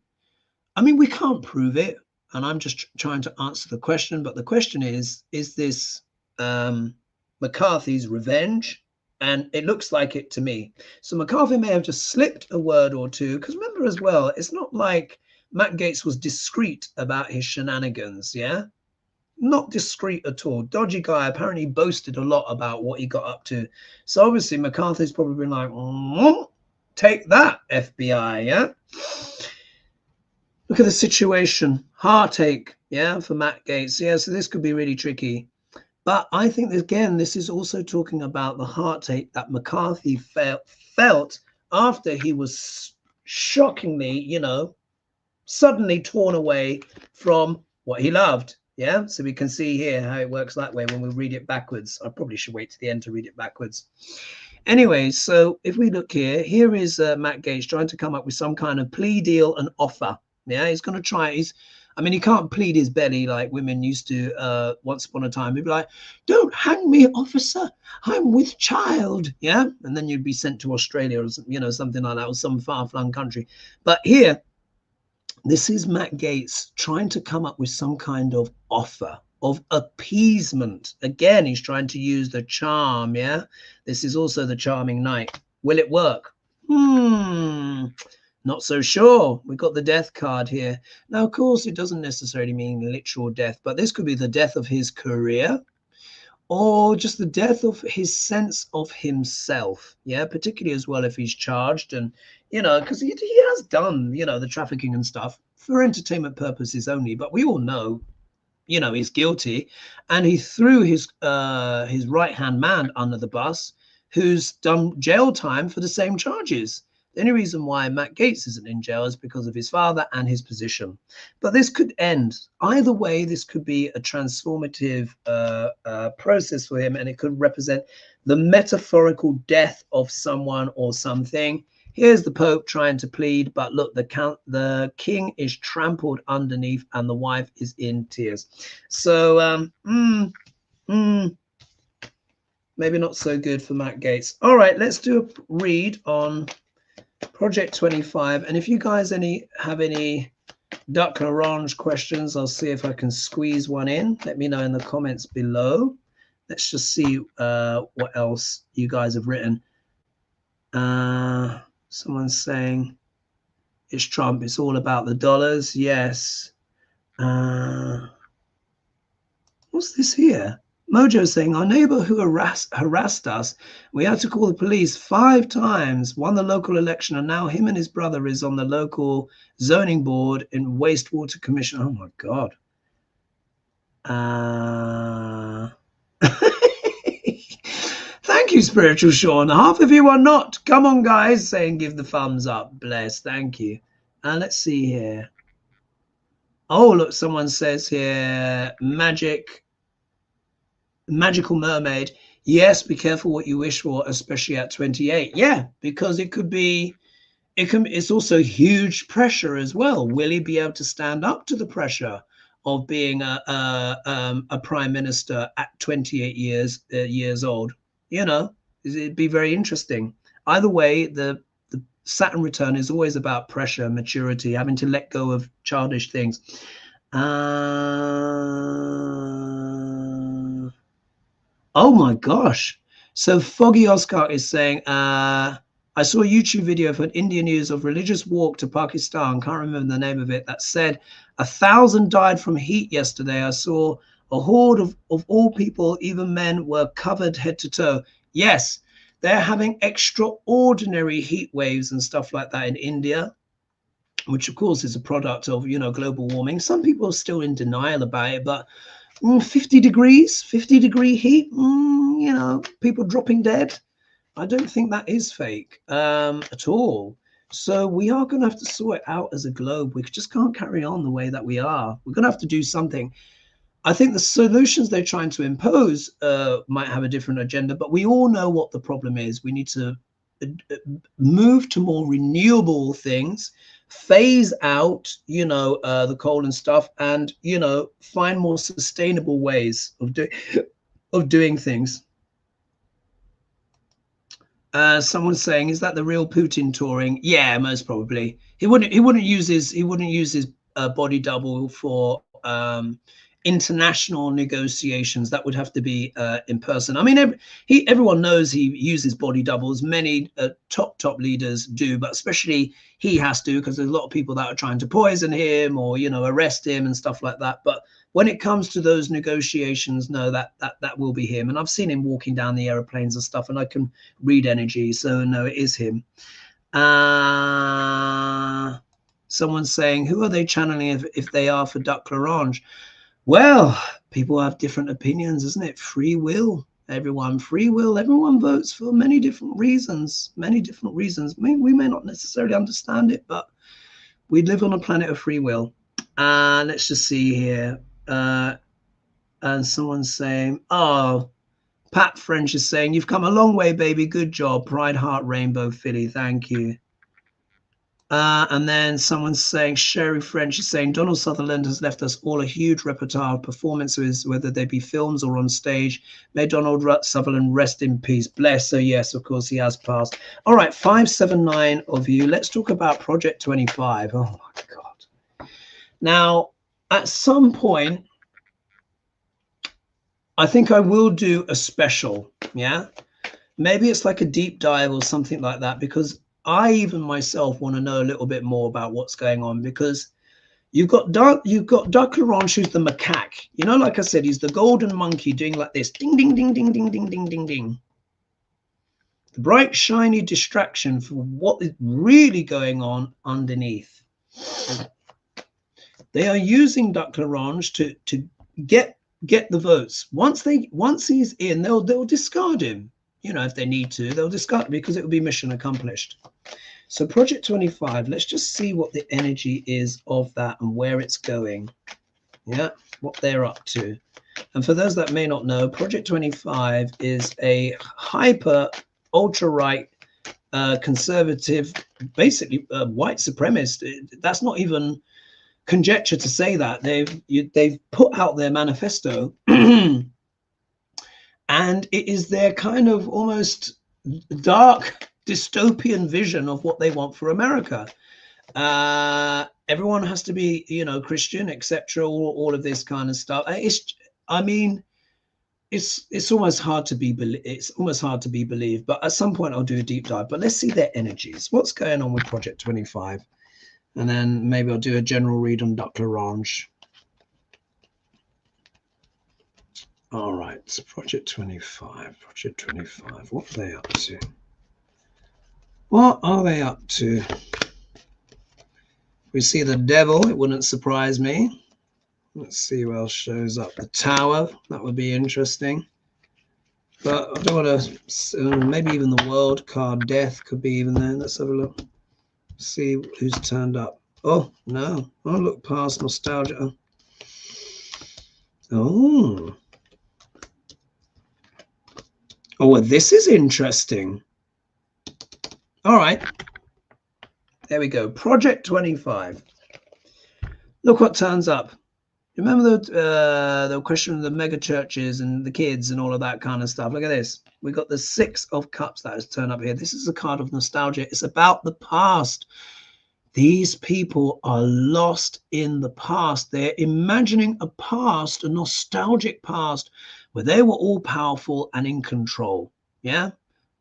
I mean, we can't prove it, and I'm just trying to answer the question. But the question is this McCarthy's revenge? And it looks like it to me. So McCarthy may have just slipped a word or two, because remember as well, it's not like Matt Gaetz was discreet about his shenanigans, yeah? Not discreet at all. Dodgy guy, apparently boasted a lot about what he got up to. So obviously McCarthy's probably been like, take that, FBI, yeah? Look at the situation. Heartache, yeah, for Matt Gaetz. Yeah, so this could be really tricky. But I think, again, this is also talking about the heartache that McCarthy felt after he was shockingly, you know, suddenly torn away from what he loved. Yeah, so we can see here how it works that way when we read it backwards. I probably should wait to the end to read it backwards. Anyway, so if we look here, here is Matt Gaetz trying to come up with some kind of plea deal and offer. Yeah, he's going to try. I mean, he can't plead his belly like women used to once upon a time. He'd be like, don't hang me, officer. I'm with child. Yeah. And then you'd be sent to Australia or, you know, something like that, or some far-flung country. But here, this is Matt Gaetz trying to come up with some kind of offer. of appeasement. Again, he's trying to use the charm, yeah? This is also the charming knight. Will it work? Not so sure. We've got the death card here. Now, of course, it doesn't necessarily mean literal death, but this could be the death of his career or just the death of his sense of himself, yeah, particularly as well if he's charged and, you know, because he has done, you know, the trafficking and stuff for entertainment purposes only, but we all know, you know, he's guilty, and he threw his right-hand man under the bus who's done jail time for the same charges. The only reason why Matt Gaetz isn't in jail is because of his father and his position. But this could end. Either way, this could be a transformative process for him, and it could represent the metaphorical death of someone or something. Here's the Pope trying to plead, but look, the king is trampled underneath and the wife is in tears. So, maybe not so good for Matt Gaetz. All right, let's do a read on Project 25. And if you guys have any duck and orange questions, I'll see if I can squeeze one in. Let me know in the comments below. Let's just see what else you guys have written. Someone's saying it's Trump. It's all about the dollars. Yes. What's this here? Mojo saying, our neighbor who harassed us, we had to call the police 5 times, won the local election, and now him and his brother is on the local zoning board in wastewater commission. Oh my God. Thank you, Spiritual Sean. Half of you are not. Come on, guys, saying give the thumbs up. Bless. Thank you. And let's see here. Oh, look, someone says here, magical mermaid. Yes, be careful what you wish for, especially at 28. Yeah, because it could be, it's also huge pressure as well. Will he be able to stand up to the pressure of being a prime minister at 28 years old? You know, it'd be very interesting. Either way, the Saturn return is always about pressure, maturity, having to let go of childish things. Oh my gosh. So Foggy Oscar is saying, I saw a YouTube video of an Indian news of religious walk to Pakistan. Can't remember the name of it. That said 1,000 died from heat yesterday. I saw a horde of all people, even men, were covered head to toe. Yes, they're having extraordinary heat waves and stuff like that in India, which of course is a product of, you know, global warming. Some people are still in denial about it, but 50 degree heat, you know, people dropping dead. I don't think that is fake at all. So we are going to have to sort it out as a globe. We just can't carry on the way that we are. We're going to have to do something. I think the solutions they're trying to impose might have a different agenda, but we all know what the problem is. We need to move to more renewable things, phase out, you know, the coal and stuff, and, you know, find more sustainable ways of doing things. Someone's saying, is that the real Putin touring? Yeah, most probably. He wouldn't use his body double for international negotiations. That would have to be in person. I mean, everyone knows he uses body doubles. Many top leaders do, but especially he has to, because there's a lot of people that are trying to poison him or, you know, arrest him and stuff like that. But when it comes to those negotiations, no, that will be him. And I've seen him walking down the airplanes and stuff, and I can read energy. So no, it is him. Someone's saying, who are they channeling if they are for Duck L'Orange? Well, people have different opinions, isn't it? Free will. Free will. Everyone votes for many different reasons. We may not necessarily understand it, but we live on a planet of free will. Let's just see here. And someone's saying, oh, Pat French is saying, you've come a long way, baby. Good job. Pride Heart Rainbow Philly. Thank you. And then someone's saying, Shari French is saying, Donald Sutherland has left us all a huge repertoire of performances, whether they be films or on stage. May Donald Sutherland rest in peace. Bless. So yes, of course, he has passed. All right, 579 of you. Let's talk about Project 25. Oh my God. Now, at some point, I think I will do a special. Yeah, maybe it's like a deep dive or something like that, because I even myself want to know a little bit more about what's going on, because you've got Dark Laurent, who's the macaque. You know, like I said, he's the golden monkey doing like this, ding, ding, ding, ding, ding, ding, ding, ding, ding. The bright, shiny distraction for what is really going on underneath. They are using Dark Laurent to get the votes. Once he's in, they'll discard him. You know, if they need to, they'll discard, because it will be mission accomplished. So Project 25, let's just see what the energy is of that and where it's going. Yeah, what they're up to. And for those that may not know, Project 25 is a hyper ultra right conservative, basically white supremacist. That's not even conjecture to say that. They've put out their manifesto and it is their kind of almost dark dystopian vision of what they want for America. Everyone has to be, you know, Christian, etc. All of this kind of stuff. It's almost hard to be believed. But at some point, I'll do a deep dive. But let's see their energies. What's going on with Project 25, and then maybe I'll do a general read on Dark Laurent. All right, so Project 25. Project 25. What are they up to? What are they up to? We see the devil. It wouldn't surprise me. Let's see who else shows up. The Tower. That would be interesting. But I don't want to. Maybe even the World card. Death could be even there. Let's have a look. See who's turned up. Oh no! Oh, look past nostalgia. Oh. Oh, well, this is interesting. All right, there we go. Project 25. Look what turns up. Remember the question of the mega churches and the kids and all of that kind of stuff. Look at this. We got the 6 of Cups that has turned up here. This is a card of nostalgia. It's about the past. These people are lost in the past. They're imagining a past, a nostalgic past, where they were all powerful and in control. Yeah.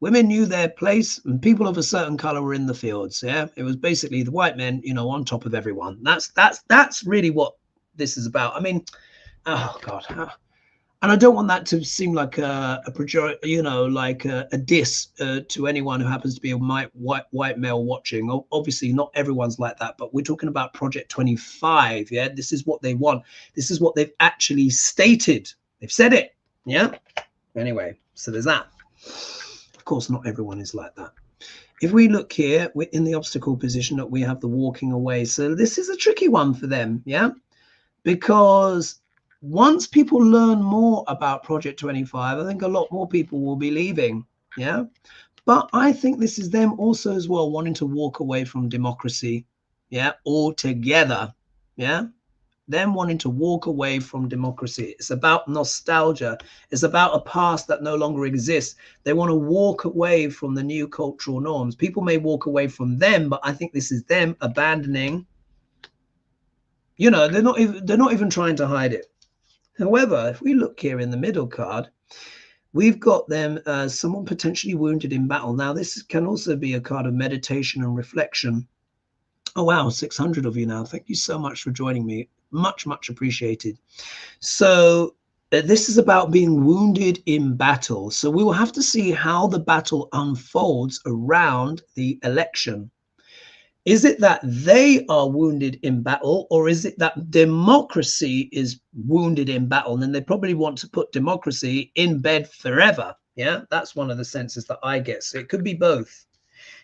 Women knew their place, and people of a certain color were in the fields. Yeah, it was basically the white men, you know, on top of everyone. That's really what this is about. I mean, oh God, and I don't want that to seem like a you know, like a diss to anyone who happens to be a white male watching. Obviously, not everyone's like that, but we're talking about Project 25. Yeah, this is what they want. This is what they've actually stated. They've said it. Yeah. Anyway, so there's that. Of course, not everyone is like that. If we look here, we're in the obstacle position that we have the walking away. So this is a tricky one for them, yeah? Because once people learn more about Project 25, I think a lot more people will be leaving, yeah? But I think this is them also as well wanting to walk away from democracy, yeah, altogether, yeah? Them wanting to walk away from democracy. It's about nostalgia. It's about a past that no longer exists. They want to walk away from the new cultural norms. People may walk away from them, but I think this is them abandoning. You know, they're not even trying to hide it. However, if we look here in the middle card, we've got them someone potentially wounded in battle. Now, this can also be a card of meditation and reflection. Oh wow, 600 of you now. Thank you so much for joining me. Much appreciated. So this is about being wounded in battle. So we will have to see how the battle unfolds around the election. Is it that they are wounded in battle, or is it that democracy is wounded in battle? And then they probably want to put democracy in bed forever. Yeah, that's one of the senses that I get. So it could be both.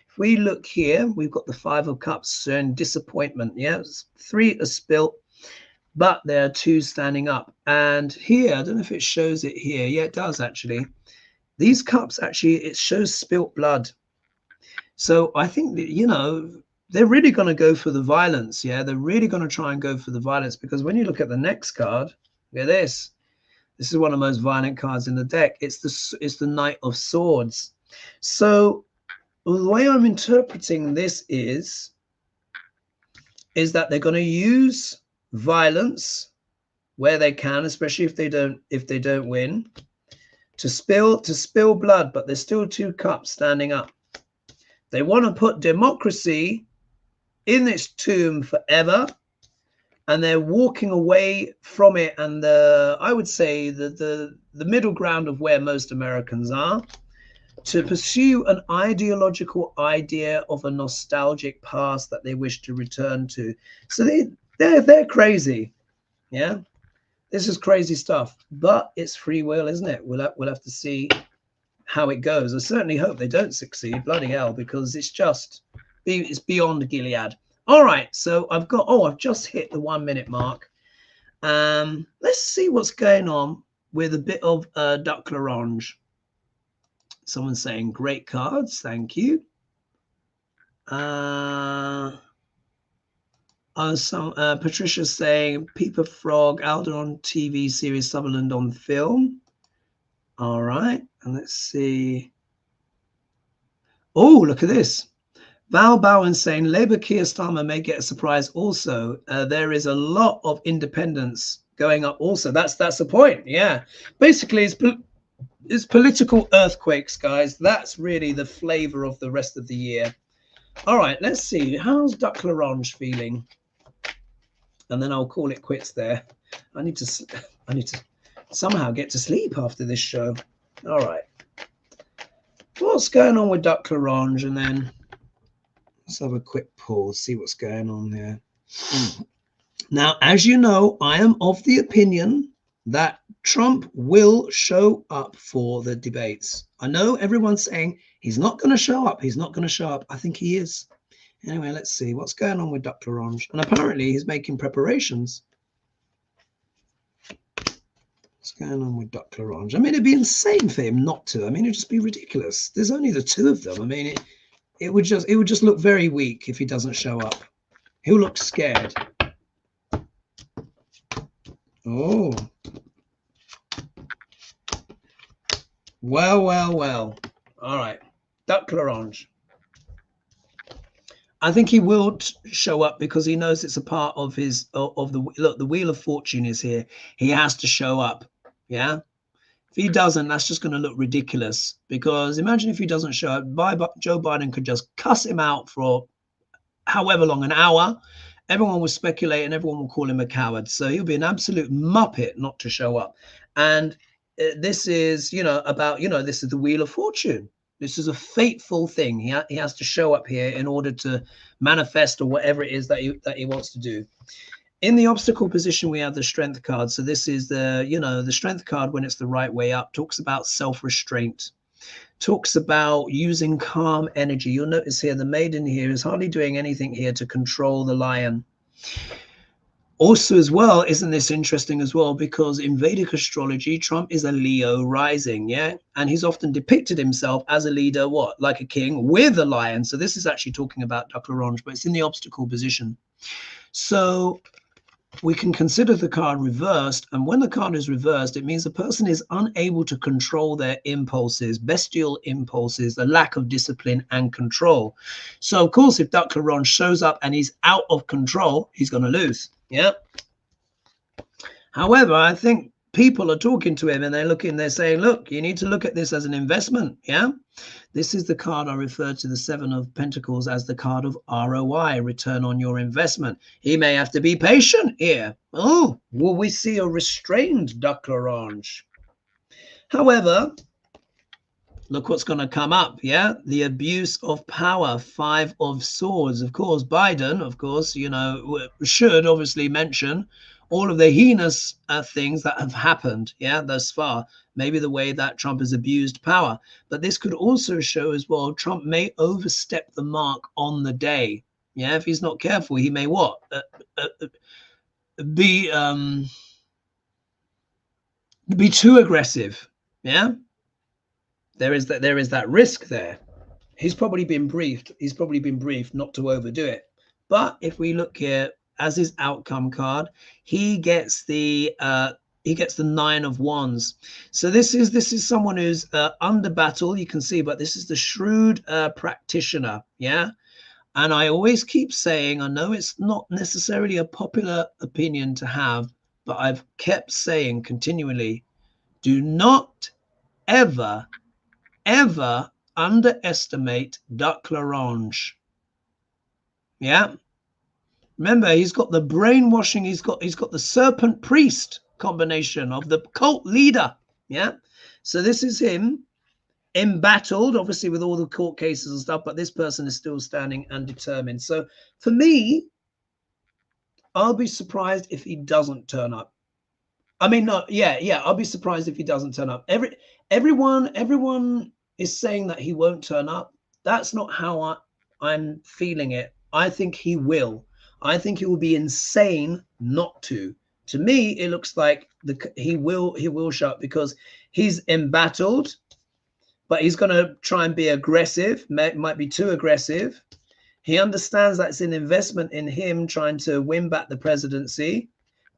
If we look here, we've got the 5 of Cups and disappointment. Yeah, 3 are spilt, but there are 2 standing up. And here, I don't know if it shows it here. Yeah, it does actually. These cups actually, it shows spilt blood. So I think that, you know, they're really going to go for the violence. Yeah, they're really going to try and go for the violence, because when you look at the next card, look at this. This is one of the most violent cards in the deck. It's the Knight of Swords. So the way I'm interpreting this is that they're going to use violence where they can, especially if they don't win, to spill blood. But there's still 2 cups standing up. They want to put democracy in its tomb forever, and they're walking away from it. And I would say the middle ground of where most Americans are, to pursue an ideological idea of a nostalgic past that they wish to return to. So they're crazy. Yeah, this is crazy stuff, but it's free will, isn't it? We'll have to see how it goes. I certainly hope they don't succeed, bloody hell, because it's beyond Gilead. All right, so I've just hit the 1 minute mark. Let's see what's going on with a bit of Duck L'Orange. Someone's saying great cards, thank you. Patricia's saying Peeper Frog, Alder on TV series, Sutherland on film. All right, and let's see. Oh, look at this. Val Bowen saying Labour Keir Starmer may get a surprise also. There is a lot of independence going up also. That's the point. Yeah, basically it's political earthquakes, guys. That's really the flavor of the rest of the year. All right, let's see. How's Duck L'Orange feeling? And then I'll call it quits there. I need to somehow get to sleep after this show. All right. What's going on with Duck L'Orange? And then let's have a quick pause, see what's going on there. Now, as you know, I am of the opinion that Trump will show up for the debates. I know everyone's saying he's not going to show up. He's not going to show up. I think he is. Anyway, let's see what's going on with Duck L'Orange. And apparently he's making preparations. What's going on with Duck L'Orange? I mean, it'd be insane for him not to. I mean, it'd just be ridiculous. There's only the 2 of them. I mean, it would just look very weak if he doesn't show up. He'll look scared. Oh. Well. All right. Duck L'Orange. I think he will show up because he knows it's a part of his the Wheel of Fortune is here. He has to show up. Yeah. If he doesn't, that's just going to look ridiculous, because imagine if he doesn't show up, Joe Biden could just cuss him out for however long, an hour. Everyone will speculate and everyone will call him a coward. So he'll be an absolute muppet not to show up. And this is, this is the Wheel of Fortune. This is a fateful thing. He has to show up here in order to manifest or whatever it is that he wants to do. In the obstacle position, we have the Strength card. So this is the Strength card when it's the right way up. Talks about self-restraint. Talks about using calm energy. You'll notice here the Maiden here is hardly doing anything here to control the lion. Also as well, isn't this interesting as well? Because in Vedic astrology, Trump is a Leo rising, yeah? And he's often depicted himself as a leader, like a king with a lion. So this is actually talking about Duck L'Orange, but it's in the obstacle position. So we can consider the card reversed. And when the card is reversed, it means the person is unable to control their impulses, bestial impulses, the lack of discipline and control. So, of course, if Duck L'Orange shows up and he's out of control, he's going to lose. Yeah. However, I think people are talking to him and they're saying, look, you need to look at this as an investment. Yeah. This is the card I referred to, the 7 of Pentacles, as the card of ROI, return on your investment. He may have to be patient here. Oh, will we see a restrained Duck L'Orange? However, look what's going to come up. Yeah. The abuse of power, 5 of Swords. Of course, Biden, should obviously mention all of the heinous things that have happened, thus far. Maybe the way that Trump has abused power. But this could also show as well, Trump may overstep the mark on the day. Yeah, if he's not careful, he may what? Be too aggressive. Yeah, there is that risk there. He's probably been briefed. He's probably been briefed not to overdo it. But if we look here, as his outcome card, he gets the 9 of Wands. So this is someone who's under battle, you can see, but this is the shrewd practitioner. Yeah. And I always keep saying, I know it's not necessarily a popular opinion to have, but I've kept saying continually, do not ever, ever underestimate Duck L'Orange. Yeah. Remember, he's got the brainwashing, he's got the serpent priest combination of the cult leader. Yeah. So this is him embattled, obviously, with all the court cases and stuff, but this person is still standing and determined. So for me, I'll be surprised if he doesn't turn up. I mean, no, yeah, I'll be surprised if he doesn't turn up. Everyone is saying that he won't turn up. That's not how I'm feeling it. I think he will. I think he will be insane not to. To me, it looks like he will show up because he's embattled, but he's going to try and be aggressive. Might be too aggressive. He understands that's an investment in him trying to win back the presidency.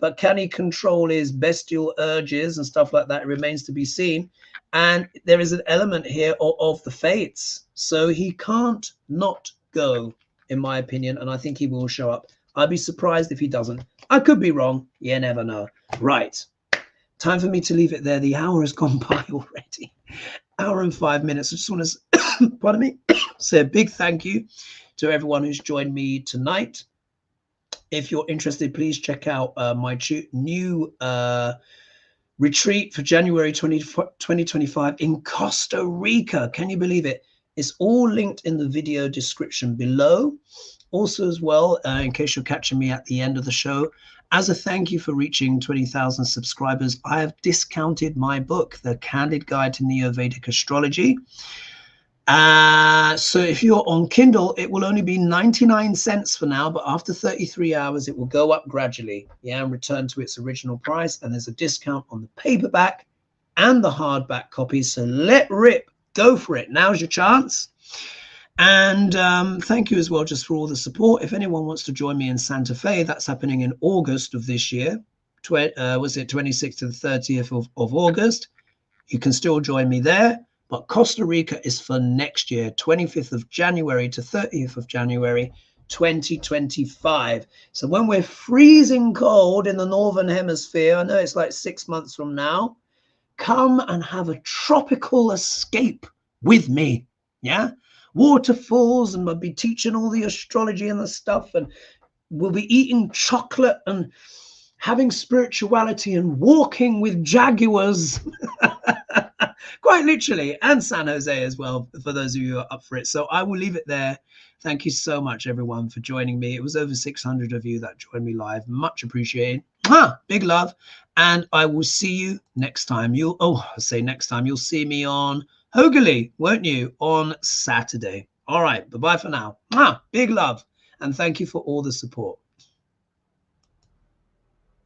But can he control his bestial urges and stuff like that? It remains to be seen. And there is an element here of the fates. So he can't not go, in my opinion. And I think he will show up. I'd be surprised if he doesn't. I could be wrong. You never know. Right. Time for me to leave it there. The hour has gone by already. Hour and 5 minutes. I just want to, pardon me, say a big thank you to everyone who's joined me tonight. If you're interested, please check out my new retreat for January 2025 in Costa Rica. Can you believe it? It's all linked in the video description below. Also as well, in case you're catching me at the end of the show, as a thank you for reaching 20,000 subscribers, I have discounted my book, The Candid Guide to Neo-Vedic Astrology. So if you're on Kindle, it will only be 99 cents for now, but after 33 hours, it will go up gradually, and return to its original price. And there's a discount on the paperback and the hardback copies. So let rip, go for it. Now's your chance. And thank you as well just for all the support. If anyone wants to join me in Santa Fe, that's happening in August of this year. Was it 26th to the 30th of August? You can still join me there. But Costa Rica is for next year, 25th of January to 30th of January, 2025. So when we're freezing cold in the Northern Hemisphere, I know it's like 6 months from now, come and have a tropical escape with me. Yeah. Waterfalls, and I'll be teaching all the astrology and the stuff, and we'll be eating chocolate and having spirituality and walking with jaguars. Quite literally, and San Jose as well, for those of you who are up for it. So I will leave it there. Thank you so much, everyone, for joining me. It was over 600 of you that joined me live. Much appreciated. Big love. And I will see you next time. Next time you'll see me on Hogely, won't you, on Saturday. All right, bye-bye for now. Big love. And thank you for all the support.